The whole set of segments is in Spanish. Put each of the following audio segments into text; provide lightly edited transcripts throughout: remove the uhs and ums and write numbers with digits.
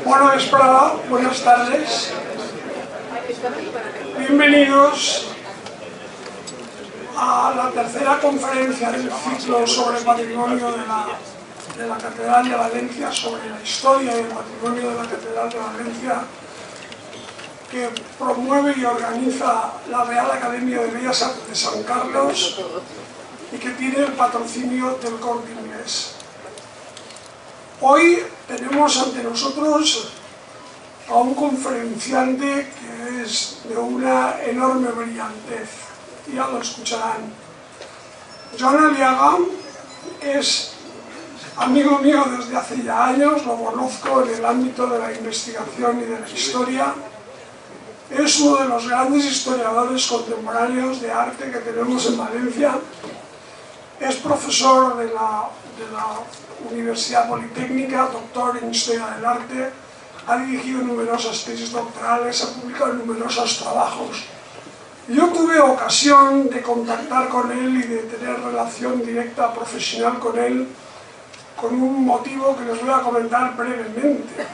Bona vesprada, buenas tardes. Bienvenidos a la tercera conferencia del ciclo sobre patrimonio de la Catedral de Valencia, sobre la historia y el patrimonio de la Catedral de Valencia, que promueve y organiza la Real Academia de Bellas Artes de San Carlos y que tiene el patrocinio del Corte Inglés. Hoy tenemos ante nosotros a un conferenciante que es de una enorme brillantez, ya lo escucharán. Joan Aliaga es amigo mío desde hace ya años, lo conozco en el ámbito de la investigación y de la historia. Es uno de los grandes historiadores contemporáneos de arte que tenemos en Valencia. Es profesor de la Universidad Politécnica, doctor en Historia del Arte, ha dirigido numerosas tesis doctorales, ha publicado numerosos trabajos. Yo tuve ocasión de contactar con él y de tener relación directa profesional con él con un motivo que les voy a comentar brevemente.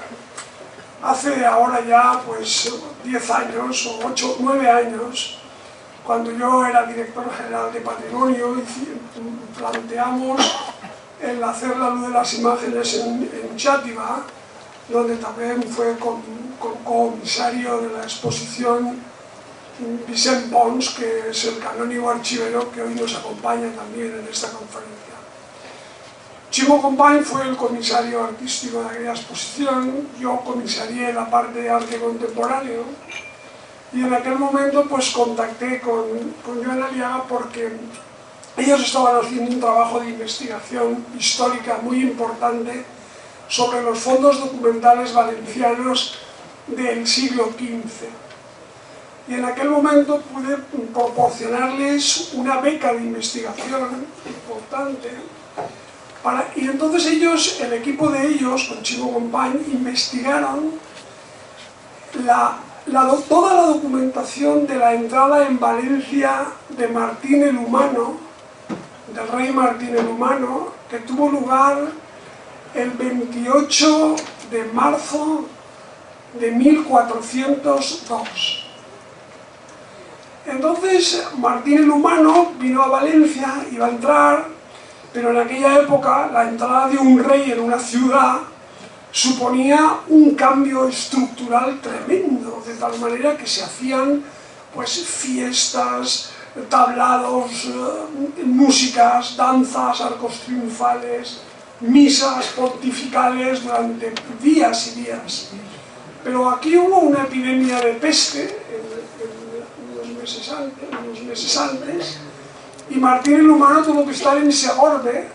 Hace ahora ya pues 10 años o 8, 9 años, cuando yo era director general de Patrimonio, planteamos el hacer la luz de las imágenes en Xàtiva, donde también fue comisario de la exposición Vicent Pons, que es el canónigo archivero que hoy nos acompaña también en esta conferencia. Ximo Company fue el comisario artístico de aquella exposición, yo comisarié la parte de arte contemporáneo, y en aquel momento pues contacté con Joan Aliaga porque ellos estaban haciendo un trabajo de investigación histórica muy importante sobre los fondos documentales valencianos del siglo XV. Y en aquel momento pude proporcionarles una beca de investigación importante. Y entonces ellos, el equipo de ellos, con Ximo Company, investigaron toda la documentación de la entrada en Valencia de Martín el Humano, del rey Martín el Humano, que tuvo lugar el 28 de marzo de 1402. Entonces Martín el Humano vino a Valencia, iba a entrar, pero en aquella época la entrada de un rey en una ciudad suponía un cambio estructural tremendo, de tal manera que se hacían pues fiestas, tablados, músicas, danzas, arcos triunfales, misas pontificales durante días y días. Pero aquí hubo una epidemia de peste unos meses antes, y Martín el Humano tuvo que estar en Segorbe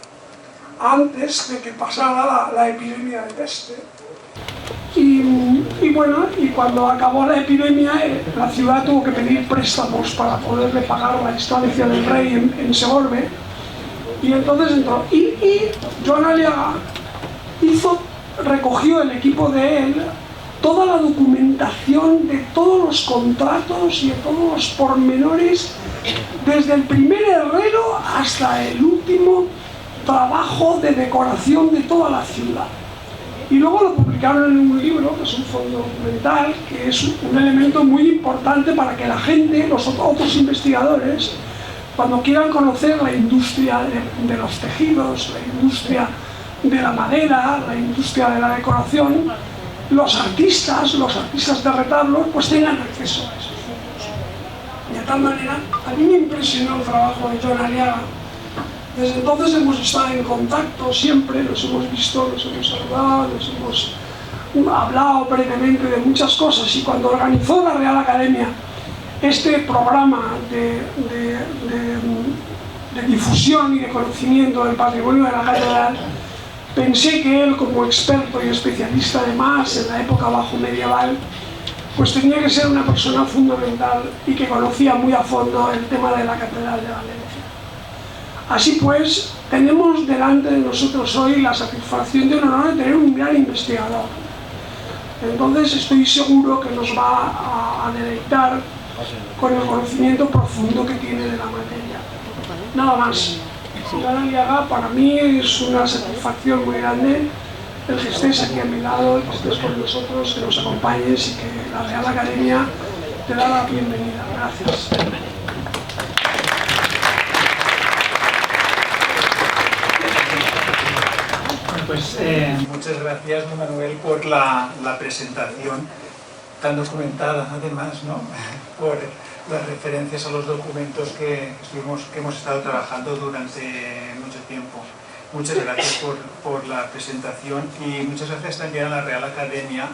antes de que pasara la epidemia de peste. Y bueno, y cuando acabó la epidemia, la ciudad tuvo que pedir préstamos para poderle pagar la estancia del rey en Segorbe, y entonces entró. Y Joan Aliaga recogió el equipo de él toda la documentación de todos los contratos y de todos los pormenores, desde el primer herrero hasta el último trabajo de decoración de toda la ciudad. Y luego lo publicaron en un libro, que es un fondo documental, que es un elemento muy importante para que la gente, los otros investigadores, cuando quieran conocer la industria de los tejidos, la industria de la madera, la industria de la decoración, los artistas de retablo, pues tengan acceso a esos fondos. De tal manera, a mí me impresionó el trabajo de Joan Aliaga. Desde entonces hemos estado en contacto siempre, los hemos visto, los hemos saludado, los hemos hablado brevemente de muchas cosas, y cuando organizó la Real Academia este programa de difusión y de conocimiento del patrimonio de la catedral, pensé que él, como experto y especialista además en la época bajo medieval, pues tenía que ser una persona fundamental y que conocía muy a fondo el tema de la Catedral de Valencia. Así pues, tenemos delante de nosotros hoy la satisfacción de un honor de tener un gran investigador. Entonces estoy seguro que nos va a deleitar con el conocimiento profundo que tiene de la materia. Nada más. Joan Aliaga para mí es una satisfacción muy grande el que estés aquí a mi lado, que estés con nosotros, que nos acompañes y que la Real Academia te da la bienvenida. Gracias. Pues muchas gracias, Manuel, por la presentación tan documentada, además, ¿no? Por las referencias a los documentos que hemos estado trabajando durante mucho tiempo. Muchas gracias por la presentación y muchas gracias también a la Real Academia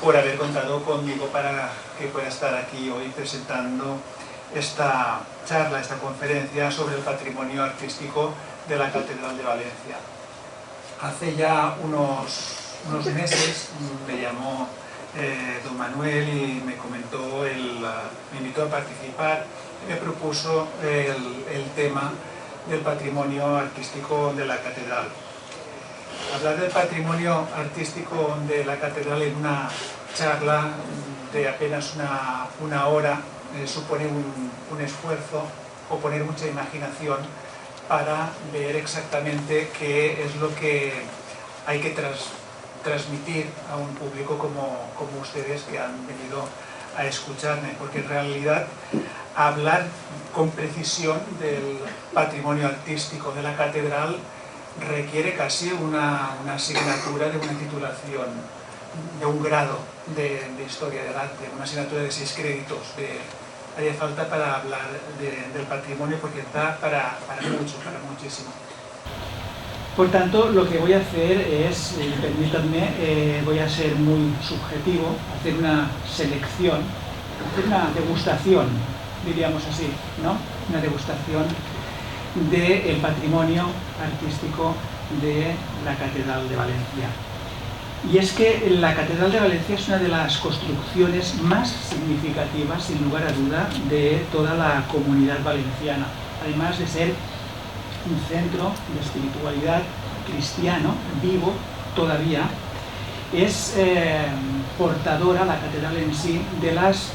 por haber contado conmigo para que pueda estar aquí hoy presentando esta charla, esta conferencia sobre el patrimonio artístico de la Catedral de Valencia. Hace ya unos meses me llamó don Manuel y me comentó, me invitó a participar y me propuso el tema del patrimonio artístico de la catedral. Hablar del patrimonio artístico de la catedral en una charla de apenas una hora supone un esfuerzo o poner mucha imaginación para ver exactamente qué es lo que hay que transmitir a un público como ustedes que han venido a escucharme, porque en realidad hablar con precisión del patrimonio artístico de la catedral requiere casi una asignatura de una titulación, de un grado de historia del arte, una asignatura de 6 créditos haría falta para hablar del patrimonio, porque da para muchísimo. Por tanto, lo que voy a hacer es, permítanme, voy a ser muy subjetivo, hacer una selección, hacer una degustación, diríamos así, ¿no? Una degustación del patrimonio artístico de la Catedral de Valencia. Y es que la Catedral de Valencia es una de las construcciones más significativas, sin lugar a duda, de toda la comunidad valenciana. Además de ser un centro de espiritualidad cristiano, vivo todavía, es portadora, la catedral en sí, de las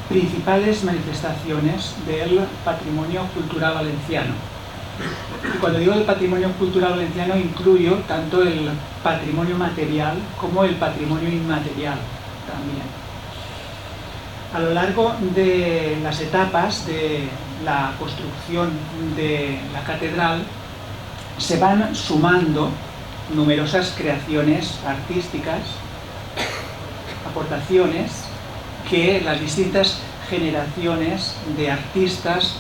principales manifestaciones del patrimonio cultural valenciano. Y cuando digo el patrimonio cultural valenciano, incluyo tanto el patrimonio material como el patrimonio inmaterial también. A lo largo de las etapas de la construcción de la catedral se van sumando numerosas creaciones artísticas, aportaciones que las distintas generaciones de artistas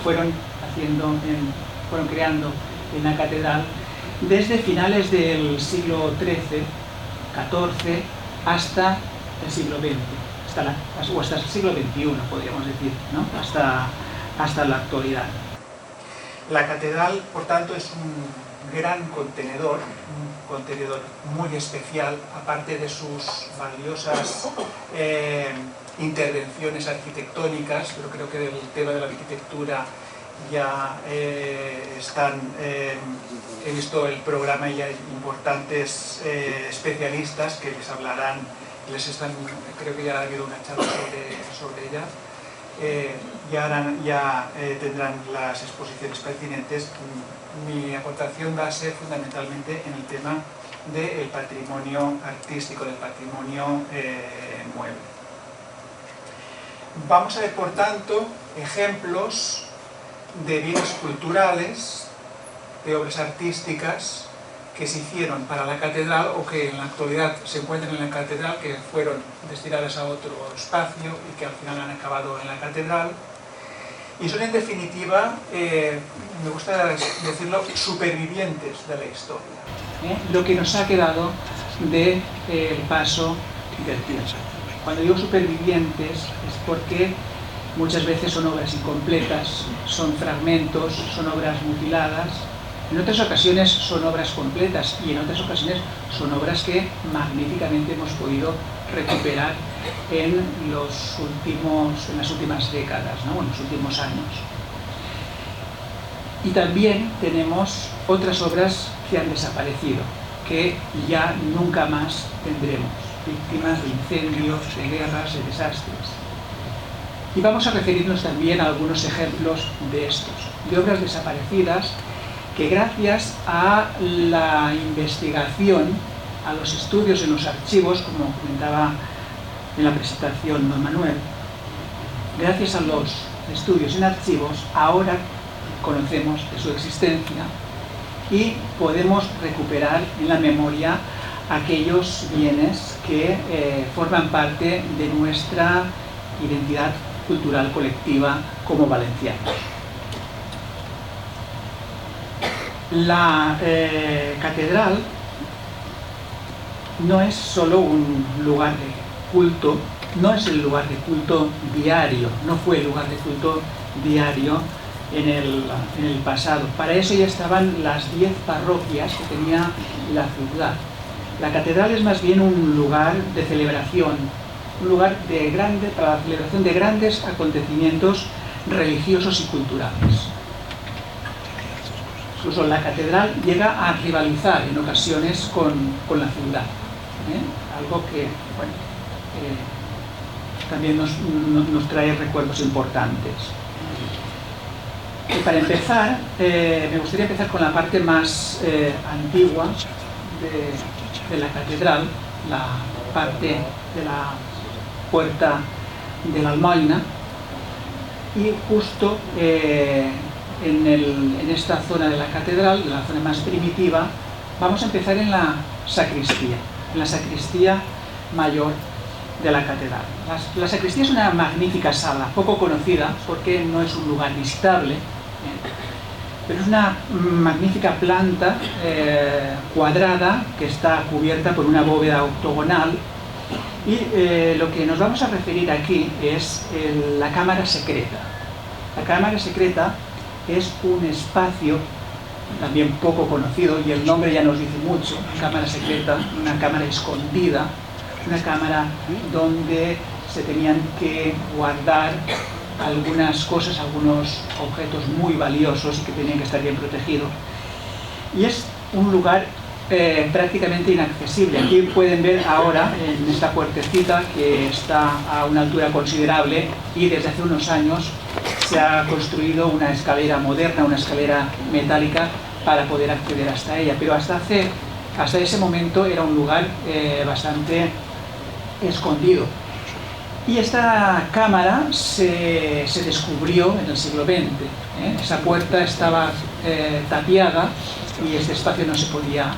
fueron creando en la catedral desde finales del siglo XIII, XIV hasta el siglo XX, o hasta el siglo XXI, podríamos decir, ¿no? hasta la actualidad. La catedral, por tanto, es un gran contenedor, un contenedor muy especial, aparte de sus valiosas intervenciones arquitectónicas, pero creo que del tema de la arquitectura ya he visto el programa y ya hay importantes especialistas que les hablarán, creo que ya ha habido una charla sobre ella, ya tendrán las exposiciones pertinentes. Mi aportación va a ser fundamentalmente en el tema del patrimonio artístico, del patrimonio mueble. Vamos a ver, por tanto, ejemplos de bienes culturales, de obras artísticas que se hicieron para la catedral o que en la actualidad se encuentran en la catedral, que fueron destinadas a otro espacio y que al final han acabado en la catedral. Y son, en definitiva, me gusta decirlo, supervivientes de la historia. Lo que nos ha quedado del paso del tiempo. Cuando digo supervivientes es porque muchas veces son obras incompletas, son fragmentos, son obras mutiladas. En otras ocasiones son obras completas y en otras ocasiones son obras que magníficamente hemos podido recuperar en las últimas décadas, ¿no? En los últimos años. Y también tenemos otras obras que han desaparecido, que ya nunca más tendremos, víctimas de incendios, de guerras, de desastres. Y vamos a referirnos también a algunos ejemplos de estos, de obras desaparecidas que gracias a la investigación, a los estudios en los archivos, como comentaba en la presentación don Manuel, gracias a los estudios en archivos, ahora conocemos de su existencia y podemos recuperar en la memoria aquellos bienes que forman parte de nuestra identidad cultural colectiva como valencianos. La catedral no es solo un lugar de culto, no es el lugar de culto diario, no fue el lugar de culto diario en el pasado. Para eso ya estaban las 10 parroquias que tenía la ciudad. La catedral es más bien un lugar de celebración, un lugar para la celebración de grandes acontecimientos religiosos y culturales. Incluso la catedral llega a rivalizar en ocasiones con la ciudad, algo que también nos trae recuerdos importantes. Y para empezar, me gustaría empezar con la parte más antigua de la catedral, la parte de la puerta de la Almoina, y justo en esta zona de la catedral, la zona más primitiva, vamos a empezar en la sacristía mayor de la catedral. La sacristía es una magnífica sala, poco conocida porque no es un lugar visitable, pero es una magnífica planta cuadrada que está cubierta por una bóveda octogonal, y lo que nos vamos a referir aquí es la cámara secreta. La cámara secreta es un espacio también poco conocido, y el nombre ya nos dice mucho: cámara secreta, una cámara escondida, una cámara donde se tenían que guardar algunas cosas, algunos objetos muy valiosos y que tenían que estar bien protegidos. Y es un lugar prácticamente inaccesible. Aquí pueden ver ahora, en esta puertecita que está a una altura considerable, y desde hace unos años se ha construido una escalera moderna, una escalera metálica para poder acceder hasta ella, pero hasta ese momento era un lugar bastante escondido. Y esta cámara se descubrió en el siglo XX. Esa puerta estaba tapiada y este espacio no se podía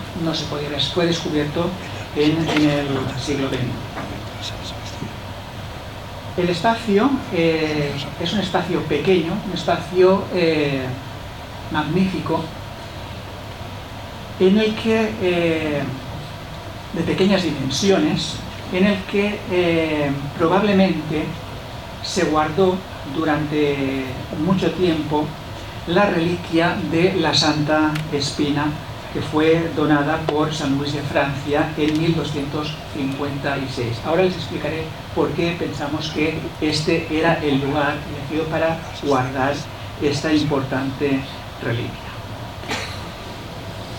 ver. Fue descubierto en el siglo XX. El espacio es un espacio pequeño, un espacio magnífico, en el que, de pequeñas dimensiones, en el que probablemente se guardó durante mucho tiempo la reliquia de la Santa Espina, que fue donada por San Luis de Francia en 1256. Ahora les explicaré por qué pensamos que este era el lugar elegido para guardar esta importante reliquia.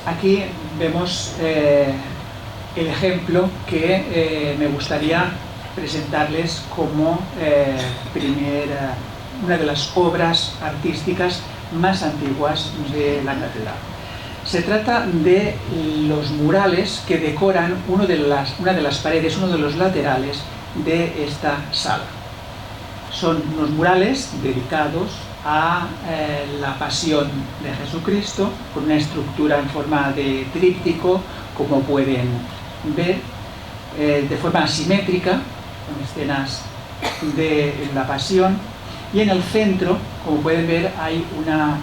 Aquí vemos el ejemplo que me gustaría presentarles como una de las obras artísticas más antiguas de la catedral. Se trata de los murales que decoran una de las paredes, uno de los laterales de esta sala. Son unos murales dedicados a la pasión de Jesucristo, con una estructura en forma de tríptico, como pueden ver, de forma asimétrica, con escenas de la pasión, y en el centro, como pueden ver, hay una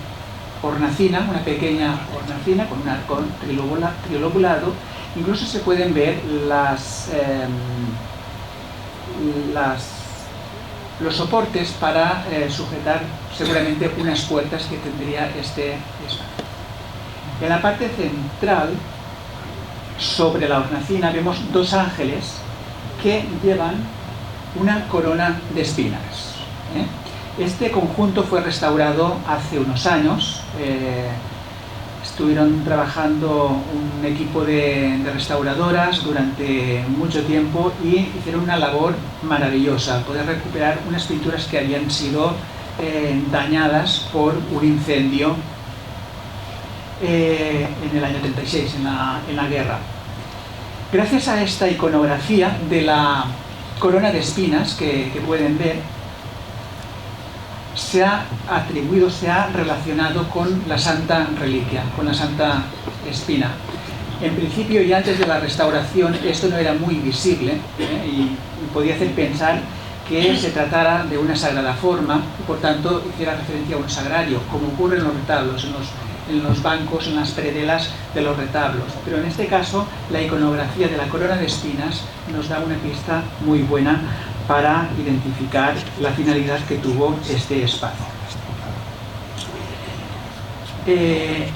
hornacina, una pequeña hornacina con un arcón trilobulado. Incluso se pueden ver los soportes para sujetar seguramente unas puertas que tendría este espacio. En la parte central, sobre la hornacina, vemos dos ángeles que llevan una corona de espinas. Este conjunto fue restaurado hace unos años. Estuvieron trabajando un equipo de restauradoras durante mucho tiempo y hicieron una labor maravillosa, poder recuperar unas pinturas que habían sido dañadas por un incendio en el año 36, en la guerra. Gracias a esta iconografía de la corona de espinas que pueden ver, se ha atribuido, se ha relacionado con la Santa Reliquia, con la Santa Espina. En principio y antes de la restauración esto no era muy visible, y podía hacer pensar que se tratara de una sagrada forma y por tanto hiciera referencia a un sagrario, como ocurre en los retablos, en los bancos, en las predelas de los retablos. Pero en este caso la iconografía de la corona de espinas nos da una pista muy buena para identificar la finalidad que tuvo este espacio.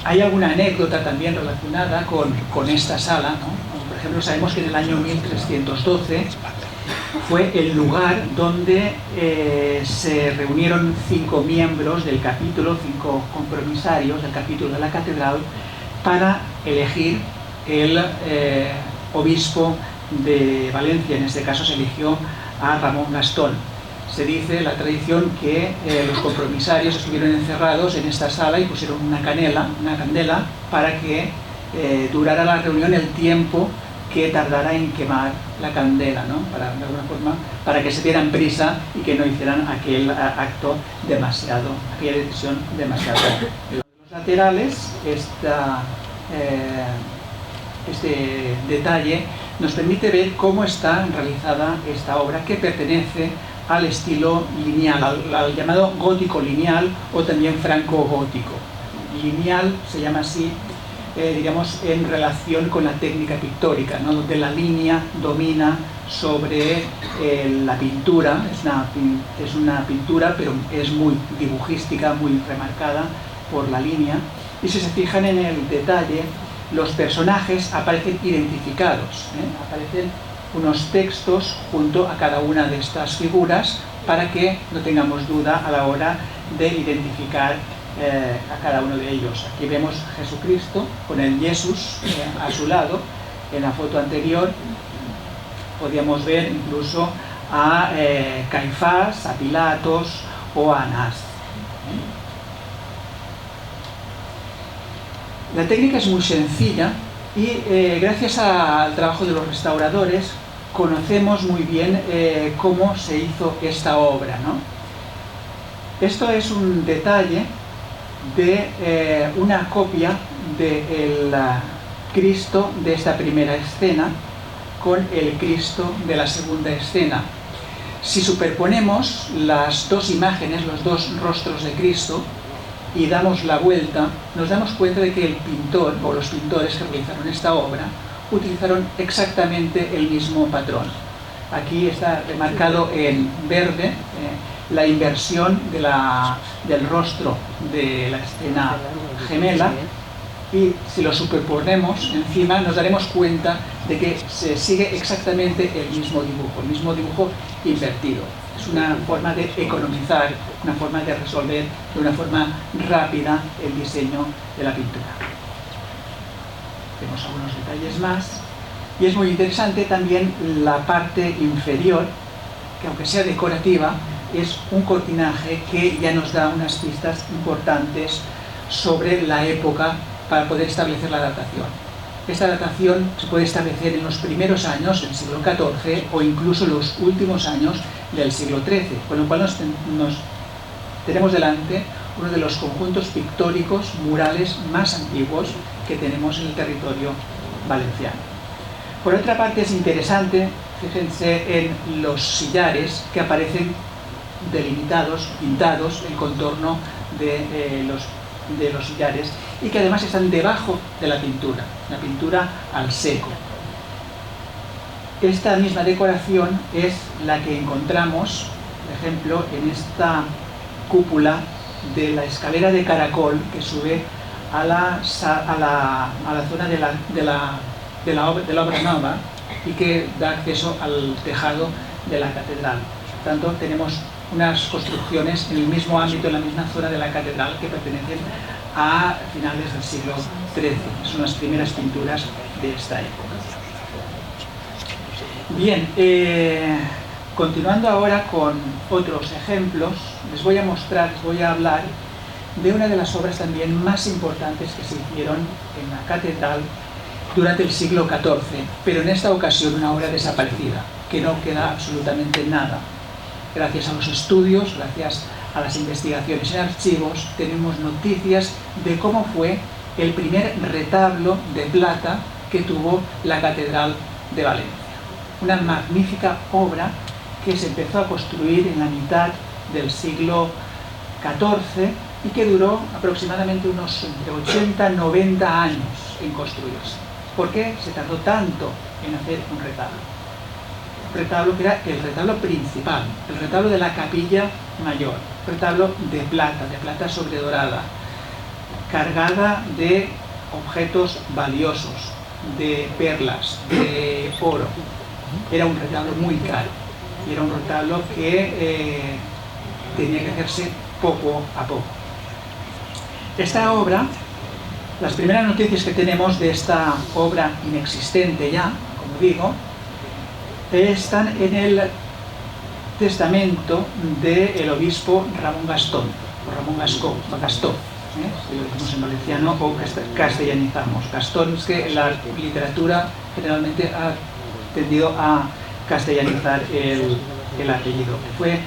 Hay alguna anécdota también relacionada con esta sala, ¿no? Por ejemplo, sabemos que en el año 1312 fue el lugar donde se reunieron 5 miembros del capítulo, 5 compromisarios del capítulo de la catedral, para elegir el obispo de Valencia. En este caso se eligió a Ramón Gastón. Se dice, la tradición, que los compromisarios estuvieron encerrados en esta sala y pusieron una candela, para que durara la reunión el tiempo que tardara en quemar la candela, ¿no? De alguna forma, para que se dieran prisa y que no hicieran aquel acto demasiado, aquella decisión demasiado. En los laterales, este detalle nos permite ver cómo está realizada esta obra, que pertenece al estilo lineal, al llamado gótico lineal o también franco-gótico. Lineal se llama así, digamos, en relación con la técnica pictórica, ¿no? Donde la línea domina sobre la pintura. Es una pintura, pero es muy dibujística, muy remarcada por la línea. Y si se fijan en el detalle, los personajes aparecen identificados, aparecen unos textos junto a cada una de estas figuras para que no tengamos duda a la hora de identificar a cada uno de ellos. Aquí vemos Jesucristo con el Jesús a su lado. En la foto anterior podíamos ver incluso a Caifás, a Pilatos o a Anás. La técnica es muy sencilla y gracias al trabajo de los restauradores conocemos muy bien cómo se hizo esta obra, ¿no? Esto es un detalle de una copia del Cristo de esta primera escena con el Cristo de la segunda escena. Si superponemos las dos imágenes, los dos rostros de Cristo, y damos la vuelta, nos damos cuenta de que el pintor o los pintores que realizaron esta obra utilizaron exactamente el mismo patrón. Aquí está remarcado en verde la inversión del rostro de la escena gemela, y si lo superponemos encima nos daremos cuenta de que se sigue exactamente el mismo dibujo invertido. Es una forma de economizar, una forma de resolver de una forma rápida el diseño de la pintura. Vemos algunos detalles más. Y es muy interesante también la parte inferior, que aunque sea decorativa, es un cortinaje que ya nos da unas pistas importantes sobre la época para poder establecer la datación. Esta datación se puede establecer en los primeros años del siglo XIV o incluso los últimos años del siglo XIII, con lo cual tenemos delante uno de los conjuntos pictóricos murales más antiguos que tenemos en el territorio valenciano. Por otra parte, es interesante, fíjense en los sillares que aparecen delimitados, pintados en contorno de los sillares, y que además están debajo de la pintura al seco. Esta misma decoración es la que encontramos, por ejemplo, en esta cúpula de la escalera de caracol que sube a la zona de la obra nova y que da acceso al tejado de la catedral. Por tanto, tenemos unas construcciones en el mismo ámbito, en la misma zona de la catedral, que pertenecen a finales del siglo XIII. Son las primeras pinturas de esta época. Bien, continuando ahora con otros ejemplos, les voy a hablar de una de las obras también más importantes que se hicieron en la catedral durante el siglo XIV, pero en esta ocasión una obra desaparecida, que no queda absolutamente nada. Gracias a los estudios, gracias a las investigaciones en archivos, tenemos noticias de cómo fue el primer retablo de plata que tuvo la Catedral de Valencia. Una magnífica obra que se empezó a construir en la mitad del siglo XIV y que duró aproximadamente unos entre 80 y 90 años en construirse. ¿Por qué se tardó tanto en hacer un retablo? Un retablo que era el retablo principal, el retablo de la capilla mayor, retablo de plata sobredorada, cargada de objetos valiosos, de perlas, de oro. Era un retablo muy caro y era un retablo que tenía que hacerse poco a poco. Esta obra, las primeras noticias que tenemos de esta obra inexistente ya, como digo, están en el testamento del obispo Ramón Gastón, o Ramón Gastó, si lo decimos en valenciano o castellanizamos. Gastón es que la literatura generalmente ha tendido a castellanizar el apellido. Fue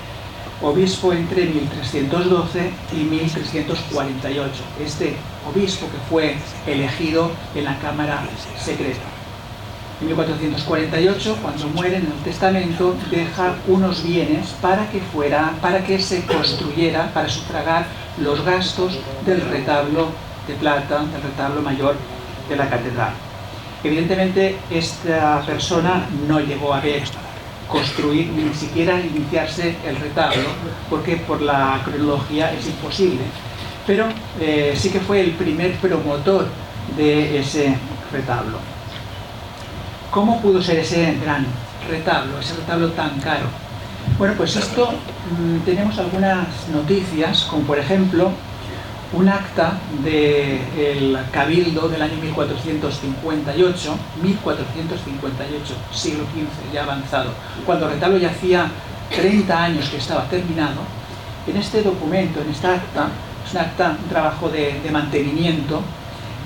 obispo entre 1312 y 1348. Este obispo que fue elegido en la Cámara Secreta. En 1448, cuando muere, en el testamento deja unos bienes para que se construyera, para sufragar los gastos del retablo de plata, del retablo mayor de la catedral. Evidentemente, esta persona no llegó a ver construir, ni siquiera iniciarse el retablo, porque por la cronología es imposible. Pero sí que fue el primer promotor de ese retablo. ¿Cómo pudo ser ese gran retablo, ese retablo tan caro? Bueno, pues esto tenemos algunas noticias, como por ejemplo un acta del Cabildo del año 1458, siglo XV, ya avanzado, cuando el retablo ya hacía 30 años que estaba terminado. En este documento, en esta acta, es un acta, un trabajo de mantenimiento,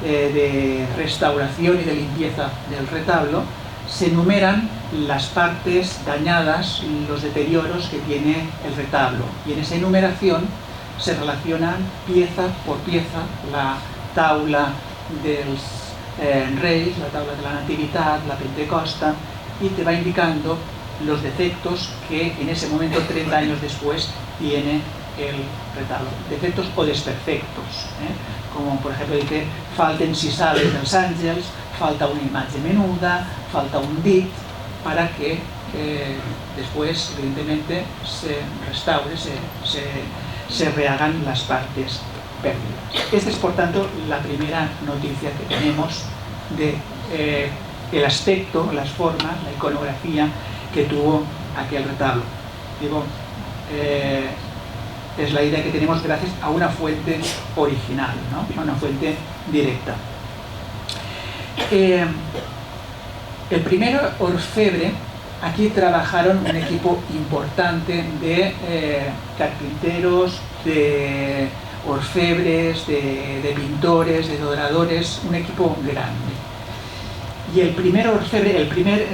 de restauración y de limpieza del retablo, se enumeran las partes dañadas, los deterioros que tiene el retablo, y en esa enumeración se relacionan pieza por pieza la taula dels Reis, la taula de la Natividad, la Pentecosta, y te va indicando los defectos que en ese momento, 30 años después, tiene el retablo. Defectos o desperfectos, como por ejemplo dice, falten sisales dels àngels, falta una imagen menuda, falta un dit, para que después, evidentemente, se restaure, se rehagan las partes perdidas. Esta es, por tanto, la primera noticia que tenemos de el aspecto, las formas, la iconografía que tuvo aquel retablo. Digo, es la idea que tenemos gracias a una fuente original, ¿no? A una fuente directa. El primer orfebre, aquí trabajaron un equipo importante de carpinteros, de orfebres, de pintores, de doradores, un equipo grande. Y el primer orfebre, el primer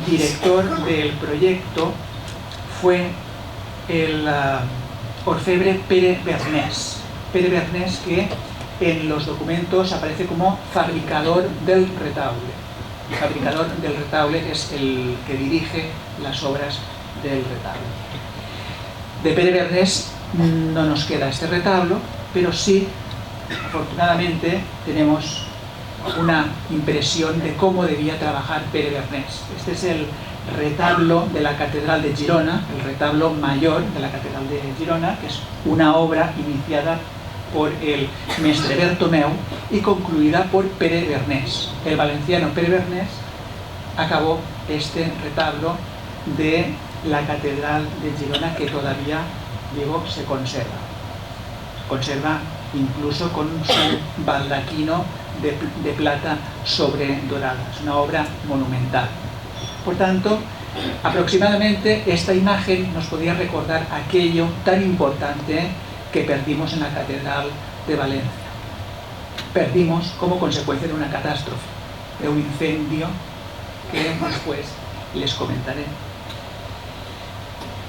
director del proyecto fue el orfebre Pere Bernés. Pere Bernés, que en los documentos aparece como fabricador del retable. El fabricador del retable es el que dirige las obras del retablo. De Pere Bernés no nos queda este retablo, pero sí, afortunadamente, tenemos una impresión de cómo debía trabajar Pere Bernés. Este es el retablo de la Catedral de Girona, el retablo mayor de la Catedral de Girona, que es una obra iniciada por el mestre Bertomeu y concluida por Pere Bernés. El valenciano Pere Bernés acabó este retablo de la Catedral de Girona, que todavía, digo, se conserva. Se conserva incluso con su baldaquino de plata sobredorada. Es una obra monumental. Por tanto, aproximadamente esta imagen nos podría recordar aquello tan importante que perdimos en la Catedral de Valencia. Perdimos como consecuencia de una catástrofe, de un incendio que después les comentaré.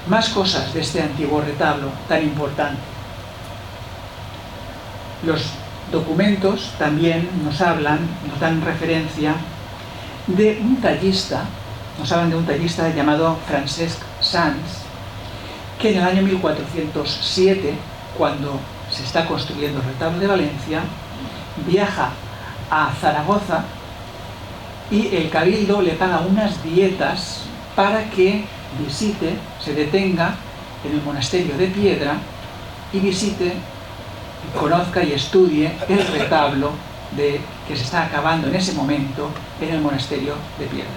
Más cosas de este antiguo retablo tan importante. Los documentos también nos dan referencia de un tallista, llamado Francesc Sans, que en el año 1407, cuando se está construyendo el retablo de Valencia, viaja a Zaragoza y el cabildo le paga unas dietas para que visite, se detenga en el monasterio de Piedra y visite, conozca y estudie el retablo que se está acabando en ese momento en el monasterio de Piedra.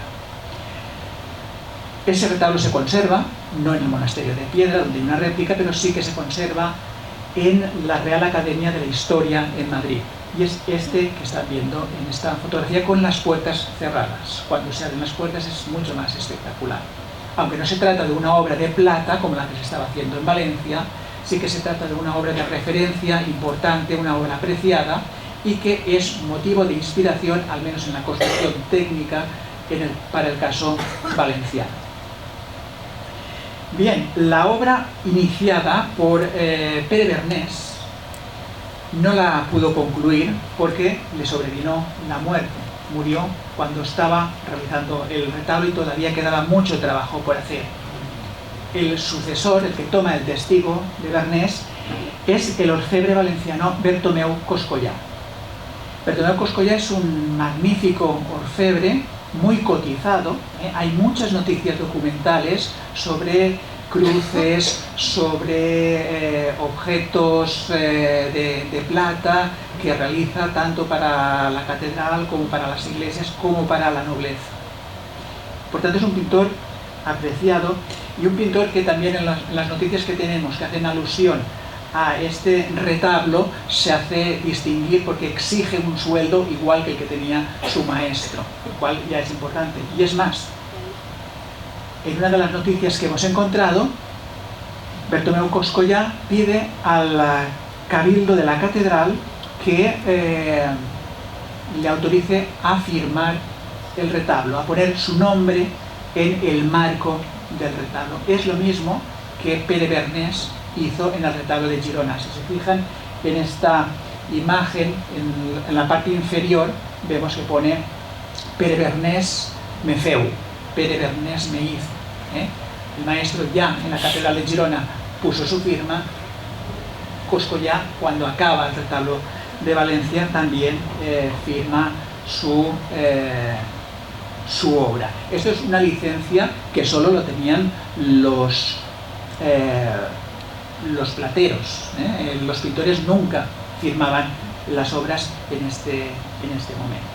Ese retablo se conserva, no en el monasterio de Piedra, donde hay una réplica, pero sí que se conserva en la Real Academia de la Historia en Madrid. Y es este que están viendo en esta fotografía con las puertas cerradas. Cuando se abren las puertas es mucho más espectacular. Aunque no se trata de una obra de plata como la que se estaba haciendo en Valencia, sí que se trata de una obra de referencia importante, una obra apreciada y que es motivo de inspiración, al menos en la construcción técnica, para el caso valenciano. Bien, la obra iniciada por Pere Bernés no la pudo concluir porque le sobrevino la muerte. Murió cuando estaba realizando el retablo y todavía quedaba mucho trabajo por hacer. El sucesor, el que toma el testigo de Bernés, es el orfebre valenciano Bertomeu Coscollà. Bertomeu Coscollà es un magnífico orfebre, muy cotizado. Hay muchas noticias documentales sobre cruces, sobre objetos de plata que realiza tanto para la catedral como para las iglesias como para la nobleza. Por tanto, es un pintor apreciado y un pintor que también en las noticias que tenemos que hacen alusión a este retablo se hace distinguir porque exige un sueldo igual que el que tenía su maestro, lo cual ya es importante. Y es más, en una de las noticias que hemos encontrado, Bertomeu Coscollà pide al cabildo de la catedral que le autorice a firmar el retablo, a poner su nombre en el marco del retablo. Es lo mismo que Pere Bernés hizo en el retablo de Girona. Si se fijan en esta imagen, en la parte inferior, vemos que pone Pere Bernés me feu, Pere Bernés me hizo. El maestro ya en la catedral de Girona puso su firma. Coscollà, cuando acaba el retablo de Valencia, también firma su obra. Esto es una licencia que solo lo tenían los plateros. Los pintores nunca firmaban las obras en este momento.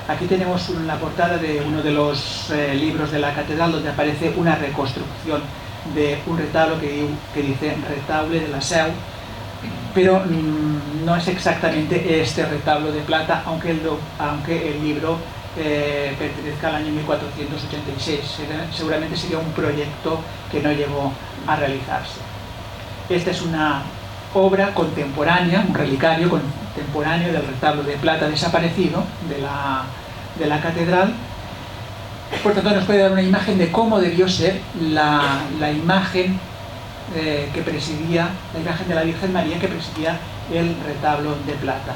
Aquí tenemos la portada de uno de los libros de la catedral, donde aparece una reconstrucción de un retablo que dice Retable de la Seu, pero no es exactamente este retablo de plata, aunque el libro pertenezca al año 1486. Seguramente sería un proyecto que no llegó a realizarse. Esta es una obra contemporánea, un relicario contemporáneo del retablo de plata desaparecido de la catedral. Por tanto, nos puede dar una imagen de cómo debió ser la imagen que presidía, la imagen de la Virgen María que presidía el retablo de plata.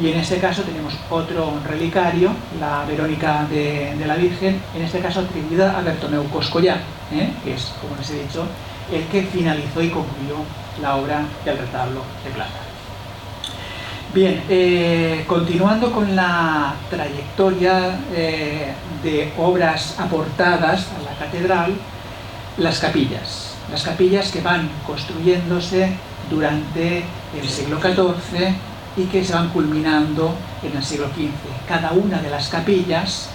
Y en este caso tenemos otro relicario, la Verónica de la Virgen, en este caso atribuida a Bertomeu Coscollà, que es, como les he dicho, el que finalizó y concluyó la obra del retablo de plata. Bien, continuando con la trayectoria de obras aportadas a la catedral, las capillas que van construyéndose durante el siglo XIV y que se van culminando en el siglo XV. Cada una de las capillas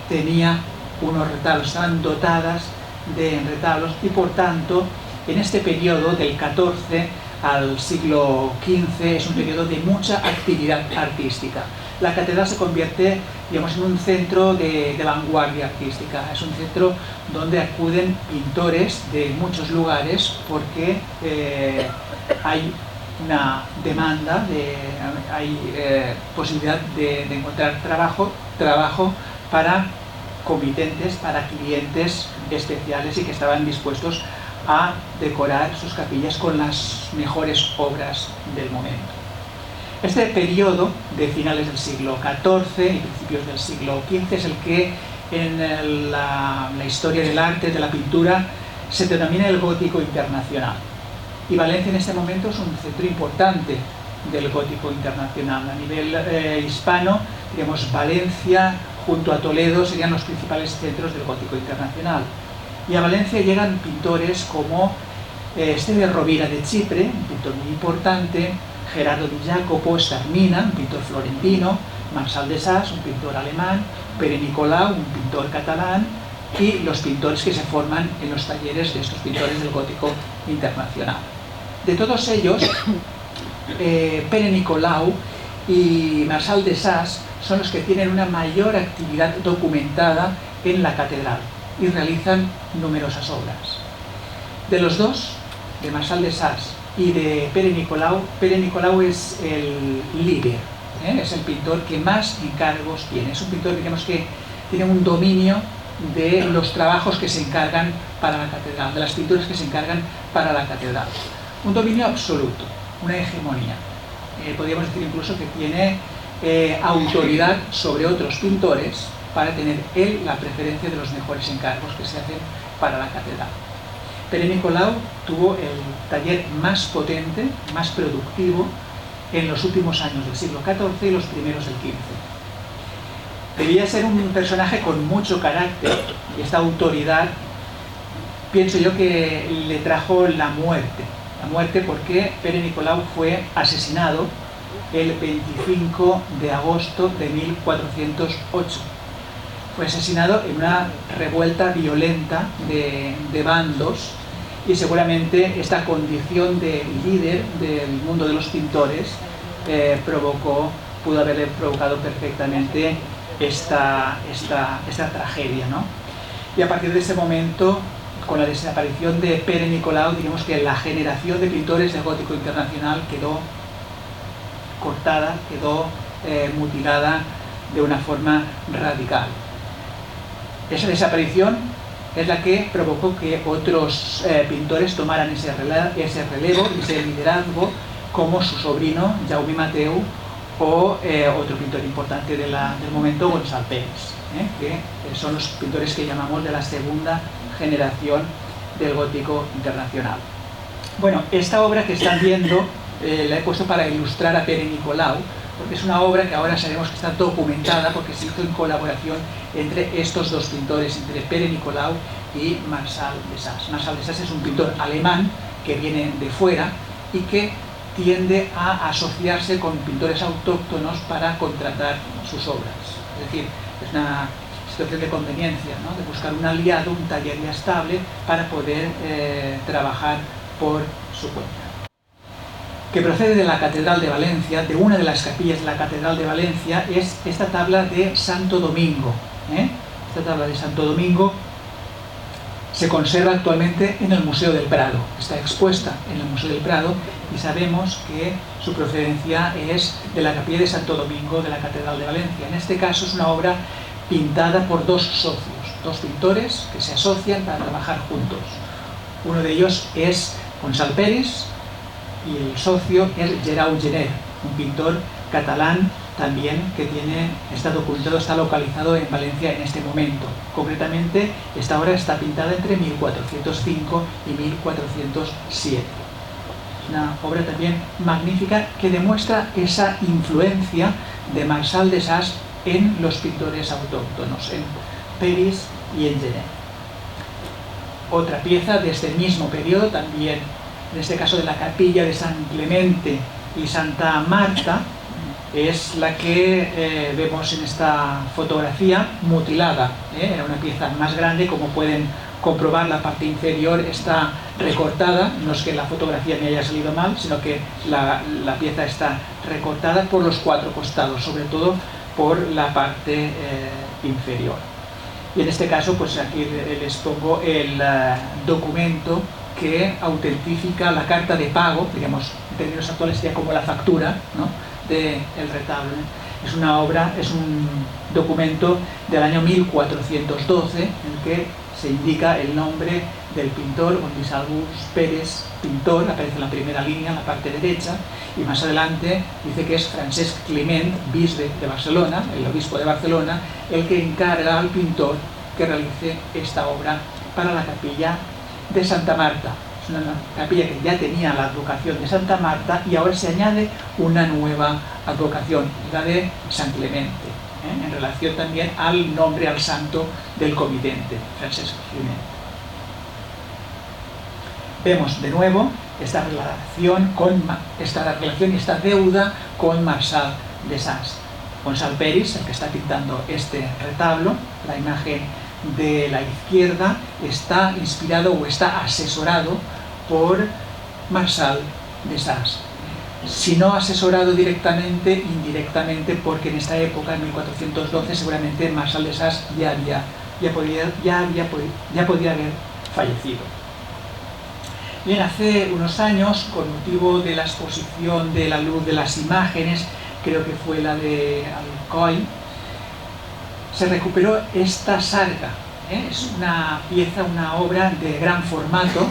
tenía unos retablos, estaban dotadas de retablos y por tanto en este periodo del XIV al siglo XV es un periodo de mucha actividad artística. La catedral se convierte, digamos, en un centro de vanguardia artística. Es un centro donde acuden pintores de muchos lugares porque hay una demanda, hay posibilidad de encontrar trabajo para comitentes, para clientes especiales y que estaban dispuestos a decorar sus capillas con las mejores obras del momento. Este periodo de finales del siglo XIV y principios del siglo XV es el que en la historia del arte, de la pintura, se denomina el gótico internacional. Y Valencia en este momento es un centro importante del gótico internacional. A nivel hispano, digamos, Valencia junto a Toledo serían los principales centros del gótico internacional. Y a Valencia llegan pintores como Esteve Rovira de Chipre, un pintor muy importante, Gerardo Di Jacopo Starmina, un pintor florentino, Marçal de Sas, un pintor alemán, Pere Nicolau, un pintor catalán, y los pintores que se forman en los talleres de estos pintores del gótico internacional. De todos ellos, Pere Nicolau y Marçal de Sas son los que tienen una mayor actividad documentada en la catedral y realizan numerosas obras. De los dos, de Marçal de Sas y de Pere Nicolau es el líder, es el pintor que más encargos tiene. Es un pintor, digamos, que tiene un dominio de los trabajos que se encargan para la catedral, de las pinturas que se encargan para la catedral. Un dominio absoluto, una hegemonía. Podríamos decir incluso que tiene autoridad sobre otros pintores para tener él la preferencia de los mejores encargos que se hacen para la catedral. Pere Nicolau tuvo el taller más potente, más productivo en los últimos años del siglo XIV y los primeros del XV. Debía ser un personaje con mucho carácter y esta autoridad, pienso yo, que le trajo la muerte. La muerte porque Pere Nicolau fue asesinado el 25 de agosto de 1408. Fue asesinado en una revuelta violenta de bandos y seguramente esta condición de líder del mundo de los pintores pudo haberle provocado perfectamente esta tragedia, ¿no? Y a partir de ese momento, con la desaparición de Pere Nicolau, digamos que la generación de pintores del gótico internacional quedó cortada, quedó mutilada de una forma radical. Esa desaparición es la que provocó que otros pintores tomaran ese relevo, ese liderazgo, como su sobrino Jaume Mateu o otro pintor importante del momento, Gonçal Peris, que son los pintores que llamamos de la segunda generación del gótico internacional. Bueno, esta obra que están viendo la he puesto para ilustrar a Pere Nicolau, porque es una obra que ahora sabemos que está documentada porque se hizo en colaboración entre estos dos pintores, entre Pere Nicolau y Marçal de Sas. Marçal de Sas es un pintor alemán que viene de fuera y que tiende a asociarse con pintores autóctonos para contratar sus obras. Es decir, es una situación de conveniencia, ¿no? De buscar un aliado, un taller ya estable para poder trabajar por su cuenta. Que procede de la Catedral de Valencia, de una de las capillas de la Catedral de Valencia, es esta tabla de Santo Domingo. Esta tabla de Santo Domingo se conserva actualmente en el Museo del Prado, está expuesta en el Museo del Prado y sabemos que su procedencia es de la capilla de Santo Domingo de la Catedral de Valencia. En este caso es una obra pintada por dos socios, dos pintores que se asocian para trabajar juntos. Uno de ellos es Gonçal Peris y el socio es Gerau Gener, un pintor catalán también que está documentado, está localizado en Valencia en este momento. Concretamente, esta obra está pintada entre 1405 y 1407. Es una obra también magnífica que demuestra esa influencia de Marçal de Sas en los pintores autóctonos, en Peris y en Gener. Otra pieza de este mismo periodo, también en este caso de la capilla de San Clemente y Santa Marta, es la que vemos en esta fotografía mutilada. Era una pieza más grande, como pueden comprobar, la parte inferior está recortada, no es que la fotografía me haya salido mal, sino que la pieza está recortada por los cuatro costados, sobre todo por la parte inferior. Y en este caso, pues aquí les pongo el documento que autentifica la carta de pago, digamos, en términos actuales sería como la factura, ¿no?, del retablo. Es una obra, es un documento del año 1412 en el que se indica el nombre del pintor, Gonçalves Pérez, pintor, aparece en la primera línea, en la parte derecha, y más adelante dice que es Francesc Climent, bisbe de Barcelona, el obispo de Barcelona, el que encarga al pintor que realice esta obra para la capilla de Santa Marta. Es una capilla que ya tenía la advocación de Santa Marta y ahora se añade una nueva advocación, la de San Clemente, en relación también al nombre, al santo del comitente, Francesc Climent. Vemos de nuevo esta relación y esta deuda con Marçal de Sas. Gonçal Peris, el que está pintando este retablo, la imagen de la izquierda, está inspirado o está asesorado por Marçal de Sas. Si no asesorado directamente, indirectamente, porque en esta época, en 1412, seguramente Marçal de Sas ya podía haber fallecido. Bien, hace unos años, con motivo de la exposición de la luz de las imágenes, creo que fue la de Alcoi, se recuperó esta sarga. Es una pieza, una obra de gran formato,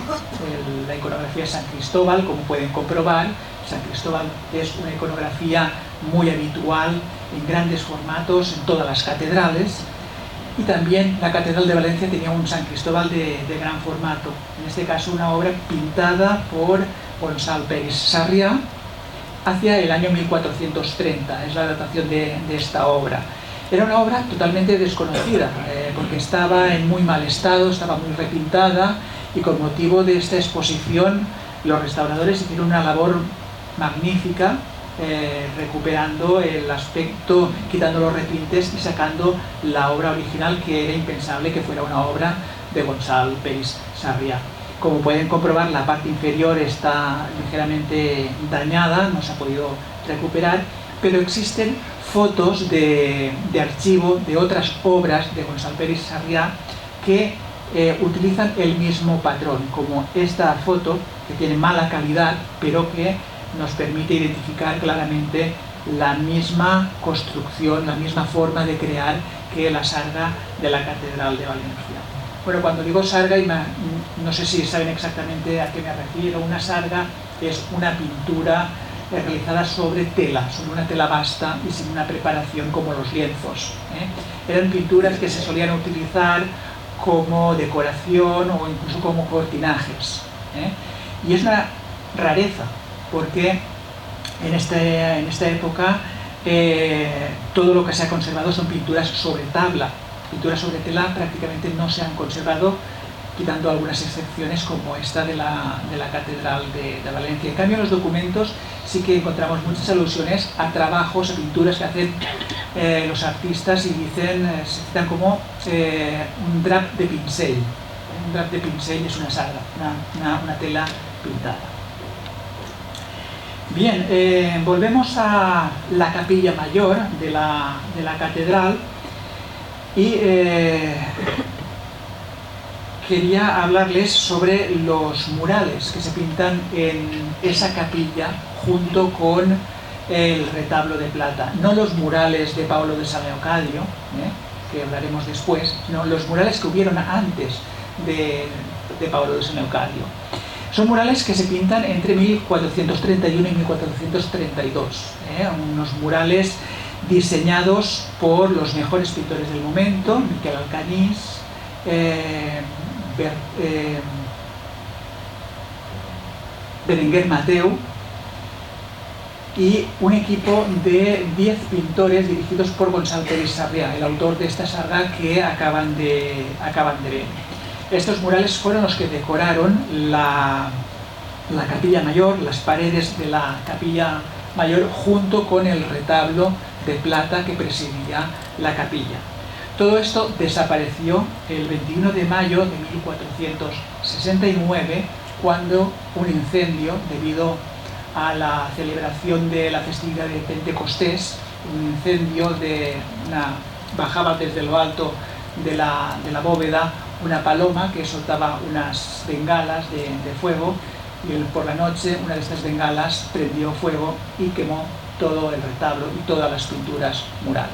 la iconografía de San Cristóbal, como pueden comprobar. San Cristóbal es una iconografía muy habitual en grandes formatos en todas las catedrales, y también la Catedral de Valencia tenía un San Cristóbal de gran formato, en este caso una obra pintada por Gonçal Peris Sarrià hacia el año 1430, es la datación de esta obra. Era una obra totalmente desconocida, porque estaba en muy mal estado, estaba muy repintada, y con motivo de esta exposición los restauradores hicieron una labor magnífica, recuperando el aspecto, quitando los repintes y sacando la obra original, que era impensable que fuera una obra de Gonçal Peris Sarrià. Como pueden comprobar, la parte inferior está ligeramente dañada, no se ha podido recuperar, pero existen fotos de archivo de otras obras de Gonçal Peris Sarrià que utilizan el mismo patrón, como esta foto, que tiene mala calidad, pero que nos permite identificar claramente la misma construcción, la misma forma de crear que la sarga de la Catedral de Valencia. Bueno, cuando digo sarga, no sé si saben exactamente a qué me refiero. Una sarga es una pintura realizada sobre tela, sobre una tela basta y sin una preparación como los lienzos. Eran pinturas que se solían utilizar como decoración o incluso como cortinajes. Y es una rareza, porque en esta época todo lo que se ha conservado son pinturas sobre tabla. Pinturas sobre tela prácticamente no se han conservado, quitando algunas excepciones como esta de la Catedral de Valencia. En cambio, en los documentos sí que encontramos muchas alusiones a trabajos, a pinturas que hacen los artistas, y se citan como un drap de pincel. Un drap de pincel es una sarga, una tela pintada. Bien, volvemos a la capilla mayor de la catedral, y quería hablarles sobre los murales que se pintan en esa capilla junto con el retablo de plata. No los murales de Pablo de San Leocadio, que hablaremos después, sino los murales que hubieron antes de Pablo de San Leocadio. Son murales que se pintan entre 1431 y 1432, unos murales diseñados por los mejores pintores del momento: Miquel Alcañiz, Berenguer Mateu, y un equipo de 10 pintores dirigidos por Gonçal Peris Sarrià, el autor de esta sarga que acaban de ver. Estos murales fueron los que decoraron la capilla mayor, las paredes de la capilla mayor, junto con el retablo de plata que presidía la capilla. Todo esto desapareció el 21 de mayo de 1469, cuando un incendio, debido a la celebración de la festividad de Pentecostés, un incendio bajaba desde lo alto de la bóveda una paloma que soltaba unas bengalas de fuego, y por la noche una de estas bengalas prendió fuego y quemó todo el retablo y todas las pinturas murales.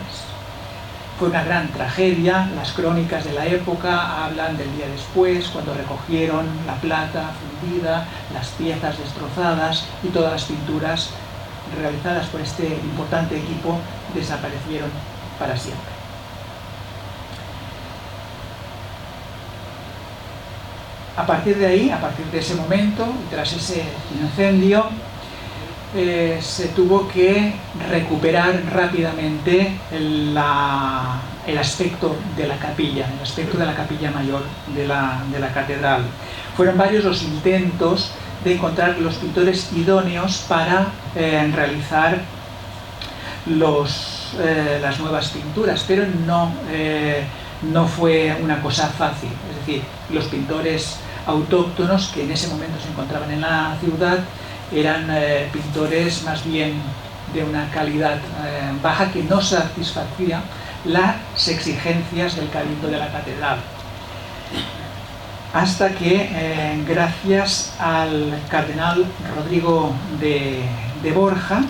Fue una gran tragedia. Las crónicas de la época hablan del día después, cuando recogieron la plata fundida, las piezas destrozadas y todas las pinturas realizadas por este importante equipo desaparecieron para siempre. A partir de ahí, a partir de ese momento, tras ese incendio, se tuvo que recuperar rápidamente el aspecto de la capilla, el aspecto de la capilla mayor de la catedral. Fueron varios los intentos de encontrar los pintores idóneos para realizar las nuevas pinturas, pero no fue una cosa fácil. Es decir, los pintores autóctonos que en ese momento se encontraban en la ciudad eran pintores más bien de una calidad baja, que no satisfacía las exigencias del cabildo de la catedral. Hasta que, gracias al cardenal Rodrigo de Borja,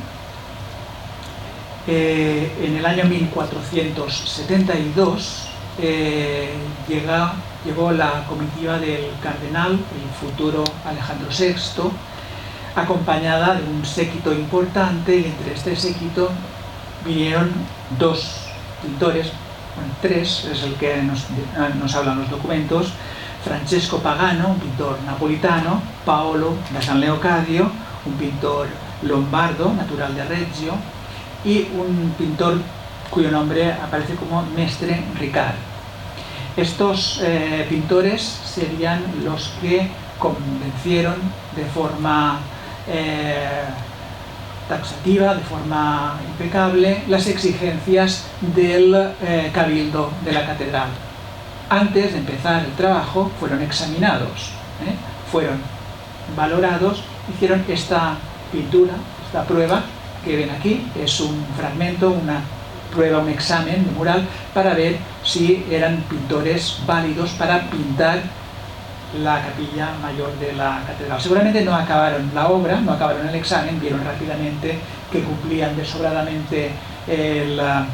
en el año 1472 llegó la comitiva del cardenal, el futuro Alejandro VI, acompañada de un séquito importante, y entre este séquito vinieron dos pintores, bueno, tres, es el que nos hablan los documentos: Francesco Pagano, un pintor napolitano; Paolo da San Leocadio, un pintor lombardo, natural de Reggio, y un pintor cuyo nombre aparece como Mestre Ricard. Estos pintores serían los que convencieron de forma taxativa, de forma impecable, las exigencias del cabildo de la catedral. Antes de empezar el trabajo fueron examinados, fueron valorados, hicieron esta pintura, esta prueba que ven aquí. Es un fragmento, una prueba, un examen de mural para ver si eran pintores válidos para pintar la capilla mayor de la catedral. Seguramente no acabaron la obra, no acabaron el examen, vieron rápidamente que cumplían desobradamente la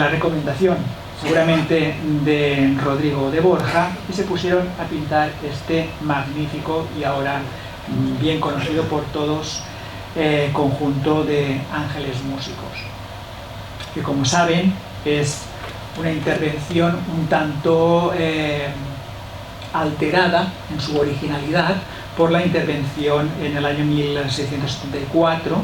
recomendación, seguramente de Rodrigo de Borja, y se pusieron a pintar este magnífico y ahora bien conocido por todos conjunto de ángeles músicos, que, como saben, es una intervención un tanto alterada en su originalidad por la intervención en el año 1674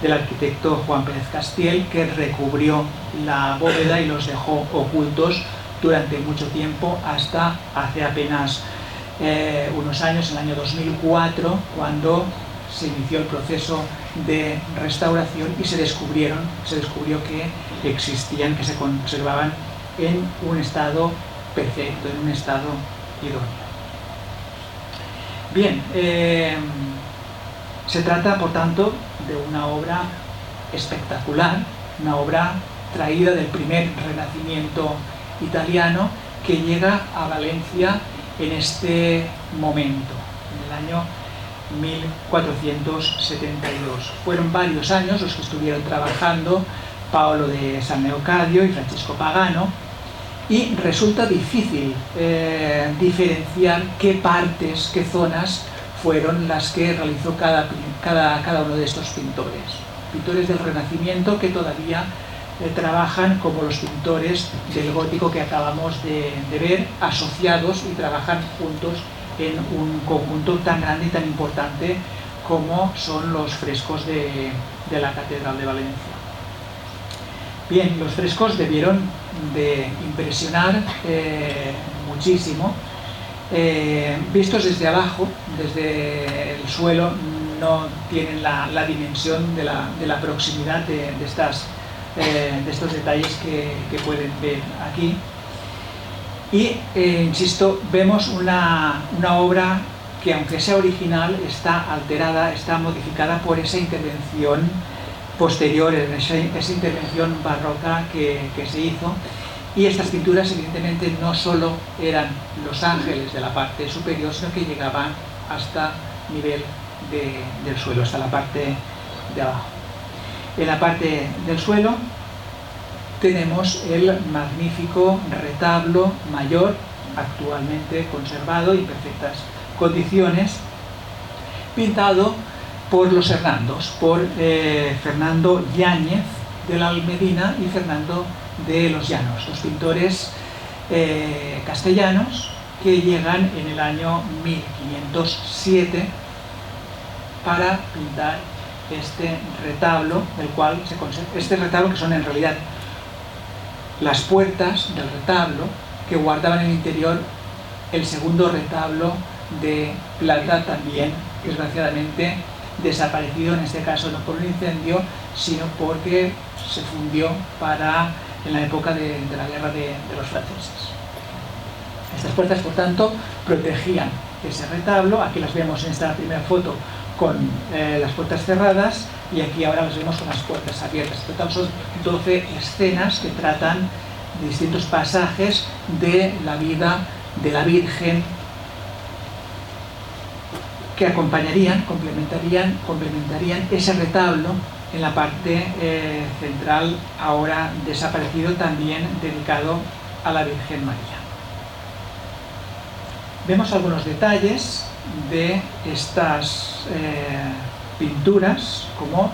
del arquitecto Juan Pérez Castiel, que recubrió la bóveda y los dejó ocultos durante mucho tiempo, hasta hace apenas unos años, en el año 2004, cuando se inició el proceso de restauración y se descubrió que existían, que se conservaban en un estado perfecto, en un estado idóneo. Bien, se trata, por tanto, de una obra espectacular, una obra traída del primer Renacimiento italiano, que llega a Valencia en este momento, en el año 1472. Fueron varios años los que estuvieron trabajando Paolo de San Leocadio y Francesco Pagano, y resulta difícil diferenciar qué partes, qué zonas fueron las que realizó cada uno de estos pintores. Pintores del Renacimiento que todavía trabajan como los pintores del gótico que acabamos de ver, asociados y trabajan juntos en un conjunto tan grande y tan importante como son los frescos de la Catedral de Valencia. Bien, los frescos debieron de impresionar muchísimo. Vistos desde abajo, desde el suelo, no tienen la dimensión de la proximidad de estos detalles que pueden ver aquí. Y, insisto, vemos una obra que, aunque sea original, está alterada, está modificada por esa intervención posterior, esa intervención barroca que se hizo, Y estas pinturas evidentemente no solo eran los ángeles de la parte superior, sino que llegaban hasta nivel del suelo, hasta la parte de abajo. En la parte del suelo tenemos el magnífico retablo mayor, actualmente conservado y en perfectas condiciones, pintado por los Hernandos, por Fernando Yáñez de la Almedina y Fernando de los Llanos, los pintores castellanos que llegan en el año 1507 para pintar este retablo, del cual se conserva, este retablo que son en realidad las puertas del retablo que guardaban en el interior el segundo retablo de plata, también desgraciadamente desaparecido, en este caso no por un incendio, sino porque se fundió en la época de la guerra de los franceses. Estas puertas, por tanto, protegían ese retablo. Aquí las vemos en esta primera foto con las puertas cerradas, y aquí ahora las vemos con las puertas abiertas. En total son 12 escenas que tratan de distintos pasajes de la vida de la Virgen, que acompañarían, complementarían ese retablo en la parte central, ahora desaparecido, también dedicado a la Virgen María. Vemos algunos detalles de estas pinturas, como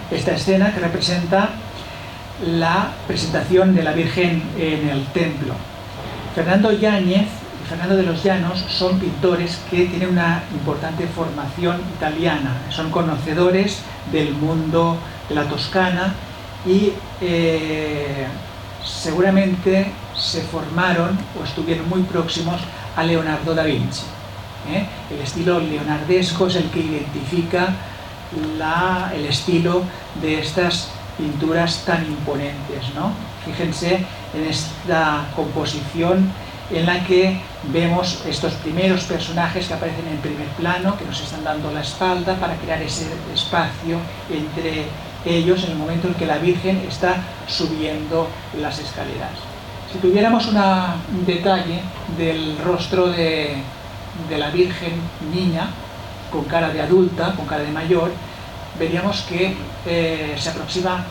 esta escena que representa la presentación de la Virgen en el templo. Fernando Yáñez y Fernando de los Llanos son pintores que tienen una importante formación italiana, son conocedores del mundo de la Toscana y seguramente se formaron o estuvieron muy próximos a Leonardo da Vinci. El estilo leonardesco es el que identifica el estilo de estas pinturas tan imponentes, ¿no? Fíjense en esta composición en la que vemos estos primeros personajes que aparecen en primer plano, que nos están dando la espalda para crear ese espacio entre ellos en el momento en que la Virgen está subiendo las escaleras. Si tuviéramos un detalle del rostro de la Virgen niña, con cara de adulta, con cara de mayor, veríamos que se aproxima,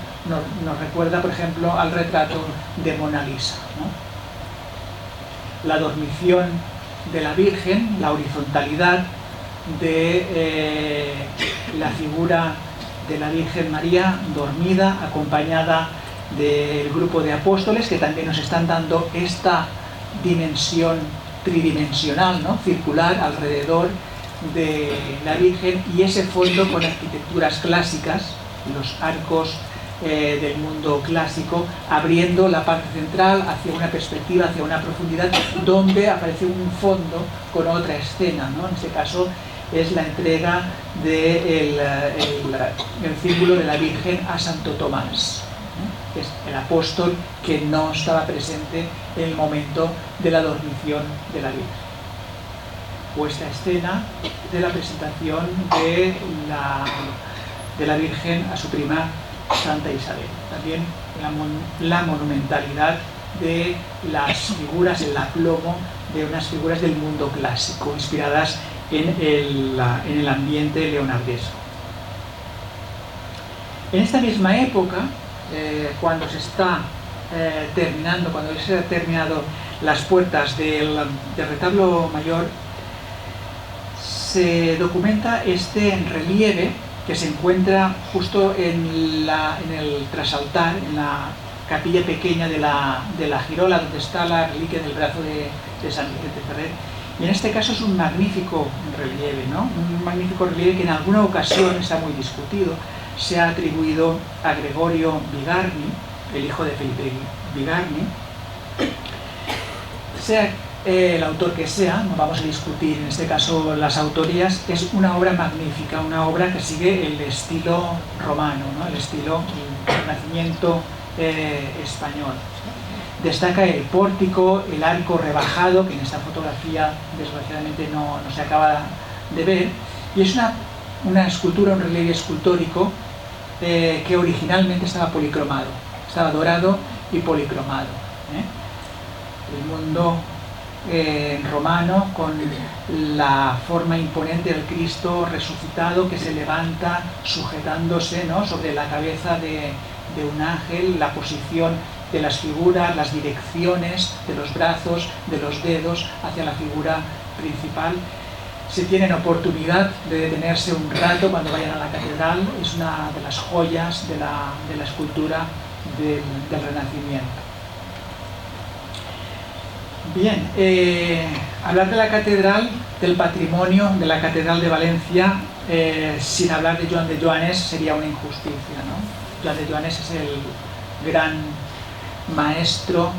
nos recuerda, por ejemplo, al retrato de Mona Lisa, ¿no? La dormición de la Virgen, la horizontalidad de la figura de la Virgen María dormida, acompañada del grupo de apóstoles, que también nos están dando esta dimensión tridimensional, ¿no? Circular alrededor de la Virgen, y ese fondo con arquitecturas clásicas, los arcos del mundo clásico, abriendo la parte central hacia una perspectiva, hacia una profundidad, donde aparece un fondo con otra escena, ¿no? En este caso es la entrega del círculo de la Virgen a Santo Tomás, ¿no? Que es el apóstol que no estaba presente en el momento de la dormición de la Virgen. O esta escena de la presentación de la Virgen a su prima Santa Isabel. También la monumentalidad de las figuras, el aplomo de unas figuras del mundo clásico, inspiradas en el ambiente leonardesco. En esta misma época, cuando se está cuando se han terminado las puertas del retablo mayor, se documenta este relieve que se encuentra justo en el trasaltar, en la capilla pequeña de la girola, donde está la reliquia del brazo de San Vicente Ferrer. Y en este caso es un magnífico relieve, ¿no? Un magnífico relieve que en alguna ocasión está muy discutido. Se ha atribuido a Gregorio Vigarni, el hijo de Felipe Vigarni. Sea el autor que sea, no vamos a discutir en este caso las autorías, es una obra magnífica, una obra que sigue el estilo romano, ¿no? El estilo Renacimiento español. Destaca el pórtico, el arco rebajado, que en esta fotografía desgraciadamente no se acaba de ver, y es una escultura, un relieve escultórico que originalmente estaba policromado, estaba dorado y policromado, el mundo romano, con la forma imponente del Cristo resucitado que se levanta sujetándose, ¿no?, sobre la cabeza de un ángel, la posición de las figuras, las direcciones de los brazos, de los dedos hacia la figura principal. Si tienen oportunidad de detenerse un rato cuando vayan a la catedral, es una de las joyas de la escultura del Renacimiento. Bien, hablar de la catedral, del patrimonio de la Catedral de Valencia, sin hablar de Joan de Joanes sería una injusticia, ¿no? Joan de Joanes es el gran maestro,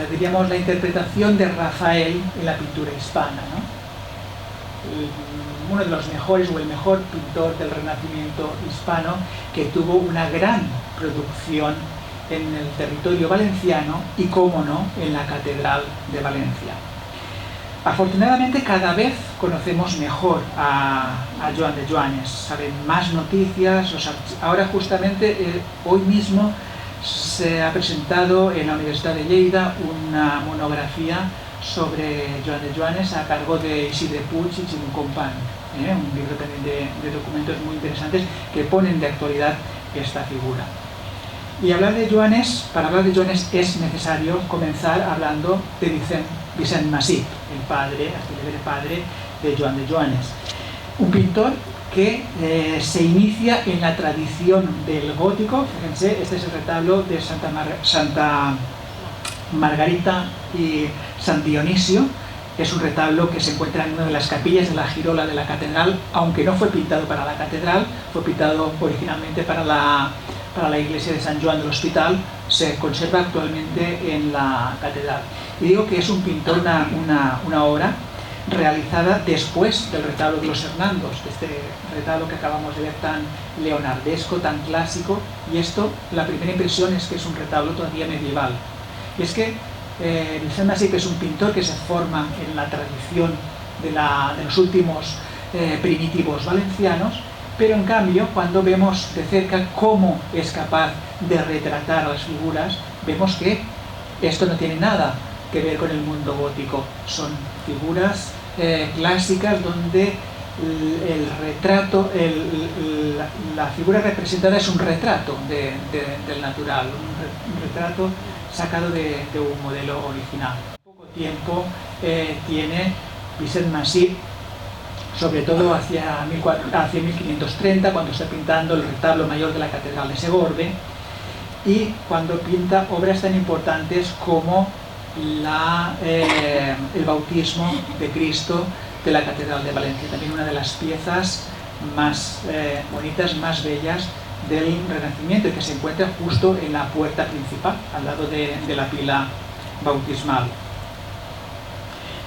diríamos, la interpretación de Rafael en la pintura hispana, ¿no? Uno de los mejores o el mejor pintor del Renacimiento hispano, que tuvo una gran producción en el territorio valenciano y, cómo no, en la Catedral de Valencia. Afortunadamente cada vez conocemos mejor a Joan de Joanes, saben más noticias. Ahora justamente hoy mismo se ha presentado en la Universidad de Lleida una monografía sobre Joan de Joanes a cargo de Isidre Puig y Ximón Company, un libro también de documentos muy interesantes que ponen de actualidad esta figura. Y para hablar de Joanes es necesario comenzar hablando de Vicent Masip, el padre de Joan de Joanes, un pintor que se inicia en la tradición del gótico. Fíjense, este es el retablo de Santa Margarita y San Dionisio. Es un retablo que se encuentra en una de las capillas de la girola de la catedral, aunque no fue pintado para la catedral, fue pintado originalmente para la iglesia de San Joan del Hospital. Se conserva actualmente en la catedral. Y digo que es un pintor, una obra realizada después del retablo de los Hernandos, este retablo que acabamos de ver tan leonardesco, tan clásico. Y esto, la primera impresión es que es un retablo todavía medieval. Y es que Vicent Masip es un pintor que se forma en la tradición de los últimos primitivos valencianos, pero en cambio cuando vemos de cerca cómo es capaz de retratar a las figuras, vemos que esto no tiene nada que ver con el mundo gótico. Son figuras clásicas donde el retrato, la figura representada es un retrato del natural, un retrato sacado de un modelo original. Poco tiempo tiene Vicent Masip, sobre todo hacia 1530, cuando está pintando el retablo mayor de la Catedral de Segorbe, y cuando pinta obras tan importantes como el bautismo de Cristo de la Catedral de Valencia, también una de las piezas más bonitas, más bellas del Renacimiento, y que se encuentra justo en la puerta principal, al lado de la pila bautismal.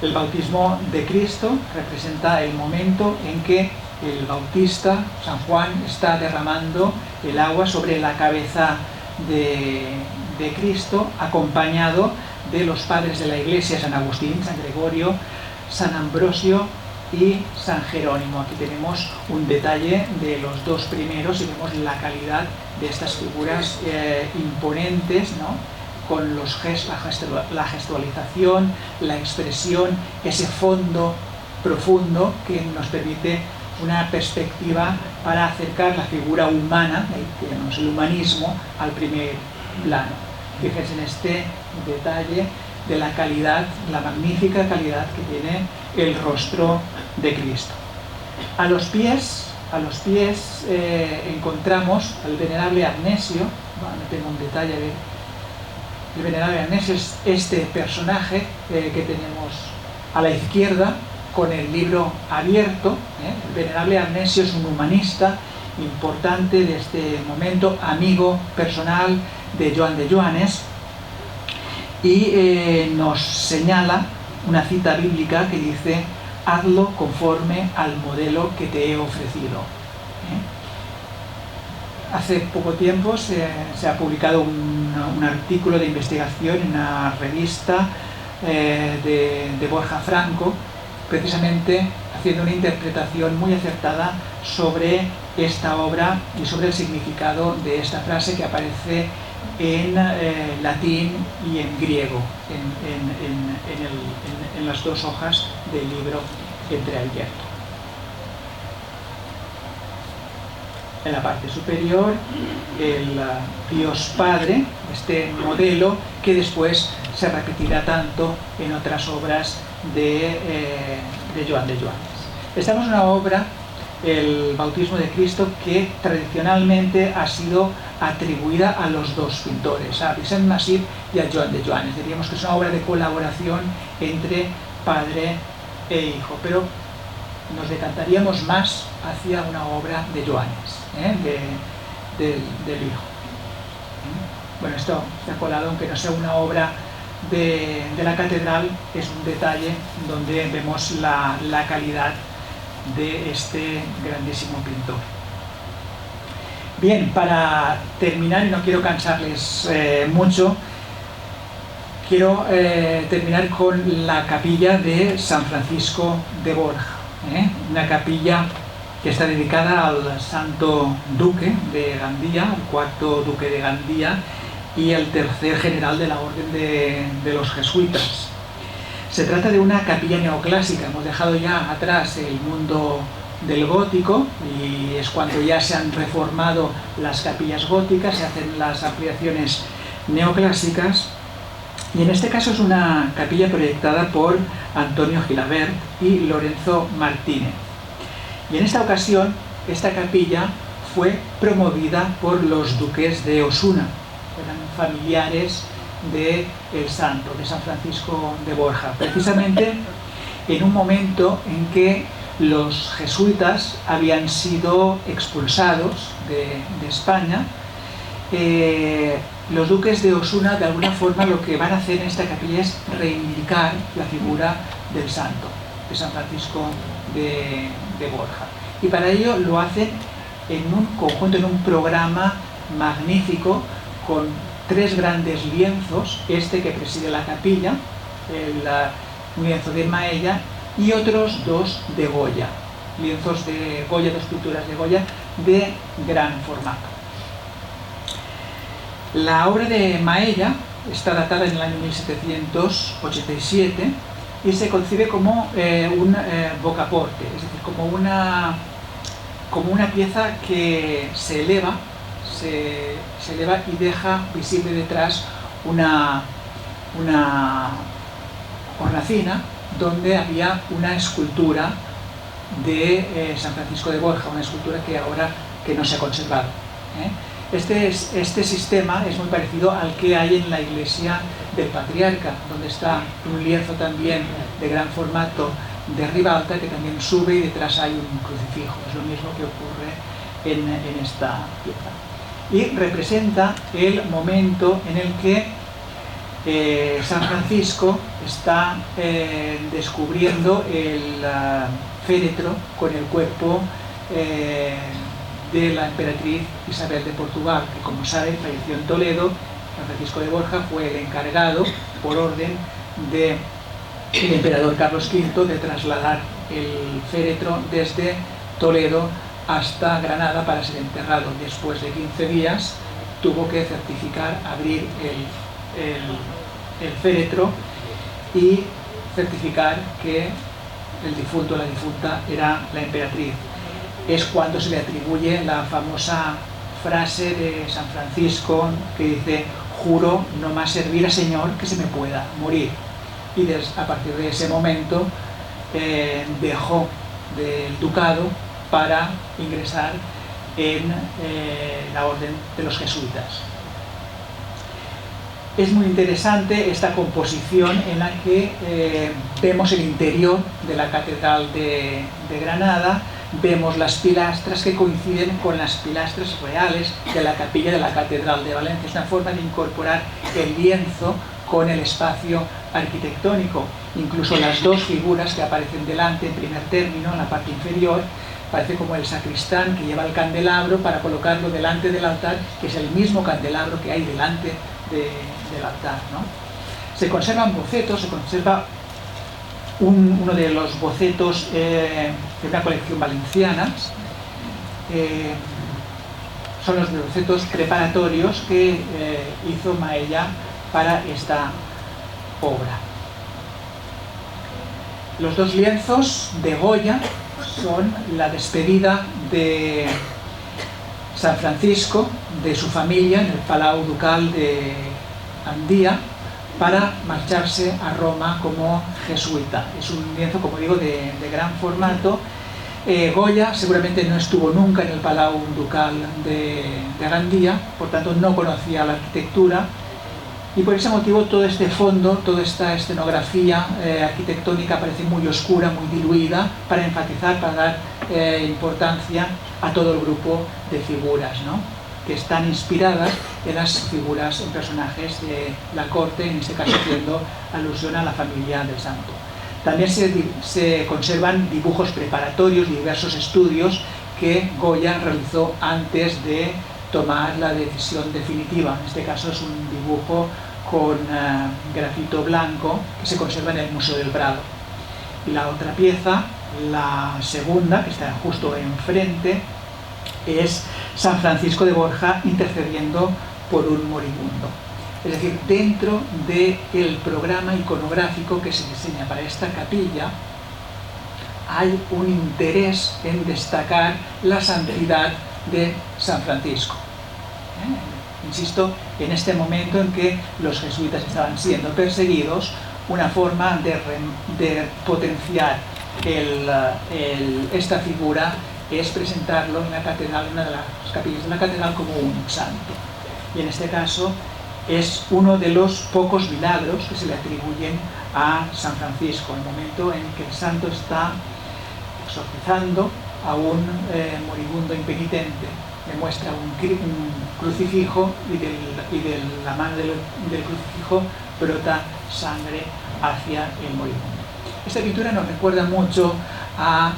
El bautismo de Cristo representa el momento en que el Bautista, San Juan, está derramando el agua sobre la cabeza de Cristo, acompañado de los padres de la Iglesia, San Agustín, San Gregorio, San Ambrosio y San Jerónimo. Aquí tenemos un detalle de los dos primeros y vemos la calidad de estas figuras imponentes, ¿no?, con la gestualización, la expresión, ese fondo profundo que nos permite una perspectiva para acercar la figura humana, tenemos el humanismo, al primer plano. Fíjense en este detalle de la calidad, la magnífica calidad que tiene el rostro de Cristo. A los pies encontramos al venerable Agnesio. Bueno, tengo un detalle, a ver. El venerable Agnesio es este personaje que tenemos a la izquierda con el libro abierto. El venerable Agnesio es un humanista importante de este momento, amigo personal de Joan de Joanes, y nos señala una cita bíblica que dice: hazlo conforme al modelo que te he ofrecido. Hace poco tiempo se ha publicado un artículo de investigación en una revista de Borja Franco, precisamente haciendo una interpretación muy acertada sobre esta obra y sobre el significado de esta frase que aparece en latín y en griego, en las dos hojas del libro entreabierto. En la parte superior, el Dios Padre, este modelo que después se repetirá tanto en otras obras de Joan de Joanes. Estamos en una obra, el Bautismo de Cristo, que tradicionalmente ha sido atribuida a los dos pintores, a Vicent Massip y a Joan de Joanes. Diríamos que es una obra de colaboración entre padre e hijo, pero nos decantaríamos más hacia una obra de Joanes, del hijo. Bueno, esto está colado, aunque no sea una obra de la catedral, es un detalle donde vemos la calidad de este grandísimo pintor. Bien, para terminar, y no quiero cansarles mucho, quiero terminar con la capilla de San Francisco de Borja, una capilla que está dedicada al santo duque de Gandía, el cuarto duque de Gandía y el tercer general de la orden de los jesuitas. Se trata de una capilla neoclásica. Hemos dejado ya atrás el mundo del gótico y es cuando ya se han reformado las capillas góticas, se hacen las ampliaciones neoclásicas, y en este caso es una capilla proyectada por Antonio Gilabert y Lorenzo Martínez. Y en esta ocasión, esta capilla fue promovida por los duques de Osuna, eran familiares del santo, de San Francisco de Borja, precisamente en un momento en que los jesuitas habían sido expulsados de España. Los duques de Osuna, de alguna forma, lo que van a hacer en esta capilla es reivindicar la figura del santo, de San Francisco de Borja. Y para ello lo hacen en un conjunto, en un programa magnífico, con 3 grandes lienzos, este que preside la capilla, un lienzo de Maella y otros 2 de Goya, lienzos de Goya, 2 pinturas de Goya de gran formato. La obra de Maella está datada en el año 1787 y se concibe como un bocaporte, es decir, como una pieza que se eleva y deja visible detrás una hornacina donde había una escultura de San Francisco de Borja, una escultura que no se ha conservado. Este sistema es muy parecido al que hay en la iglesia del Patriarca, donde está un lienzo también de gran formato de Ribalta que también sube y detrás hay un crucifijo. Es lo mismo que ocurre en esta pieza. Y representa el momento en el que San Francisco está descubriendo el féretro con el cuerpo de la emperatriz Isabel de Portugal, que, como saben, falleció en Toledo. San Francisco de Borja fue el encargado, por orden del emperador Carlos V, de trasladar el féretro desde Toledo hasta Granada para ser enterrado. Después de 15 días tuvo que certificar, abrir el féretro y certificar que el difunto o la difunta era la emperatriz. Es cuando se le atribuye la famosa frase de San Francisco que dice: juro no más servir a Señor que se me pueda morir. Y a partir de ese momento dejó del ducado para ingresar en la orden de los jesuitas. Es muy interesante esta composición en la que vemos el interior de la Catedral de Granada, vemos las pilastras que coinciden con las pilastras reales de la capilla de la Catedral de Valencia. Es una forma de incorporar el lienzo con el espacio arquitectónico. Incluso las 2 figuras que aparecen delante en primer término, en la parte inferior, parece como el sacristán que lleva el candelabro para colocarlo delante del altar, que es el mismo candelabro que hay delante del altar, ¿no? Se conservan bocetos, se conserva uno de los bocetos de una colección valenciana. son los bocetos preparatorios que hizo Maella para esta obra. Los dos lienzos de Goya son la despedida de San Francisco, de su familia, en el Palau Ducal de Andía, para marcharse a Roma como jesuita. Es un lienzo, como digo, de gran formato. Goya seguramente no estuvo nunca en el Palau Ducal de Gandía, por tanto no conocía la arquitectura, y por ese motivo todo este fondo, toda esta escenografía arquitectónica parece muy oscura, muy diluida, para enfatizar, para dar importancia a todo el grupo de figuras, ¿no?, que están inspiradas en las figuras, en personajes de la corte, en este caso haciendo alusión a la familia del santo. También se conservan dibujos preparatorios de diversos estudios que Goya realizó antes de tomar la decisión definitiva. En este caso es un dibujo con grafito blanco que se conserva en el Museo del Prado. Y la otra pieza, la segunda, que está justo enfrente, es San Francisco de Borja intercediendo por un moribundo. Es decir, dentro del programa iconográfico que se diseña para esta capilla hay un interés en destacar la santidad de San Francisco. Insisto, en este momento en que los jesuitas estaban siendo perseguidos, una forma de potenciar esta figura es presentarlo en la catedral, en una de las capillas de la catedral, como un santo. Y en este caso es uno de los pocos milagros que se le atribuyen a San Francisco, el momento en que el santo está exorcizando a un moribundo impenitente. Le muestra un crucifijo y de la mano del crucifijo brota sangre hacia el moribundo. Esta pintura nos recuerda mucho a...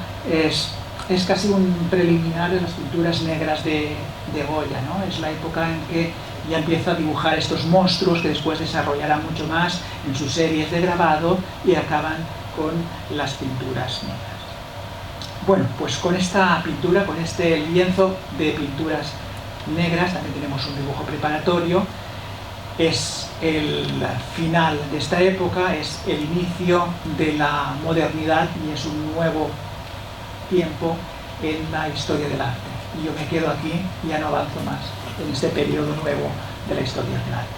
Es casi un preliminar de las pinturas negras de Goya, ¿no? Es la época en que ya empieza a dibujar estos monstruos que después desarrollará mucho más en sus series de grabado y acaban con las pinturas negras. Bueno, pues con esta pintura, con este lienzo de pinturas negras, también tenemos un dibujo preparatorio. Es el final de esta época, es el inicio de la modernidad y es un nuevo tiempo en la historia del arte. Y yo me quedo aquí, ya no avanzo más en este periodo nuevo de la historia del arte.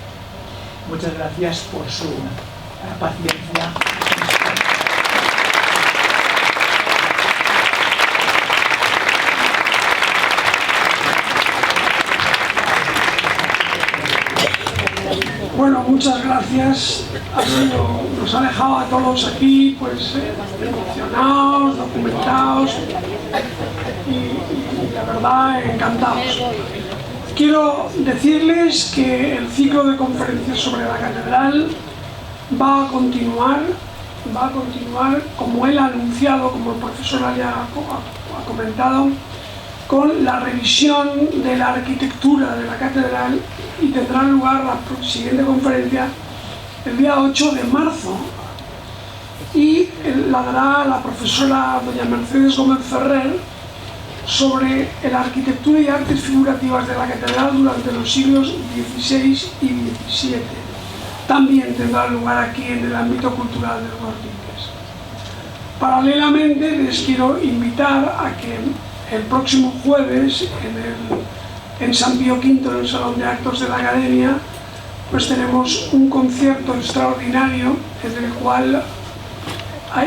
Muchas gracias por su paciencia. Bueno, muchas gracias. Nos ha dejado a todos aquí pues emocionados, documentados y la verdad encantados. Quiero decirles que el ciclo de conferencias sobre la catedral va a continuar como él ha anunciado, como el profesor ya ha comentado, con la revisión de la arquitectura de la catedral, y tendrá lugar la siguiente conferencia el día 8 de marzo y la dará la profesora doña Mercedes Gómez Ferrer sobre la arquitectura y artes figurativas de la catedral durante los siglos XVI y XVII. También tendrá lugar aquí en el ámbito cultural de los Cortiques. Paralelamente les quiero invitar a que el próximo jueves en San Pío V, en el Salón de Actos de la Academia, pues tenemos un concierto extraordinario en el cual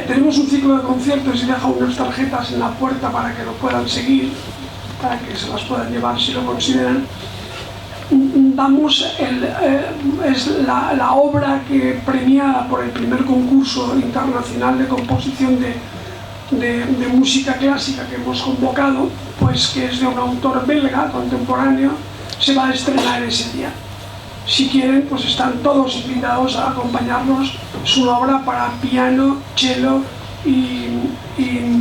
tenemos un ciclo de conciertos y dejo unas tarjetas en la puerta para que lo puedan seguir, para que se las puedan llevar si lo consideran. Es la obra que premiada por el primer concurso internacional de composición de música clásica que hemos convocado, pues que es de un autor belga contemporáneo, se va a estrenar ese día. Si quieren, pues están todos invitados a acompañarnos. Es una obra para piano, cello y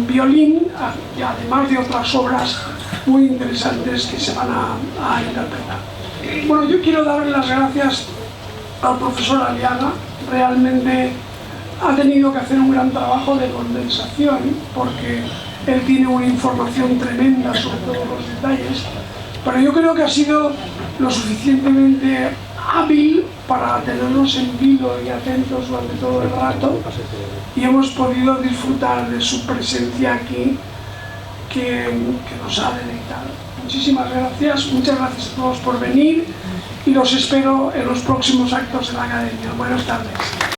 violín, y además de otras obras muy interesantes que se van a interpretar. Bueno, yo quiero darle las gracias al profesor Aliaga. Realmente ha tenido que hacer un gran trabajo de condensación porque él tiene una información tremenda sobre todos los detalles, pero yo creo que ha sido lo suficientemente hábil para tenernos en vilo y atentos durante todo el rato, y hemos podido disfrutar de su presencia aquí, que nos ha deleitado. Muchísimas gracias, muchas gracias a todos por venir y los espero en los próximos actos de la Academia. Buenas tardes.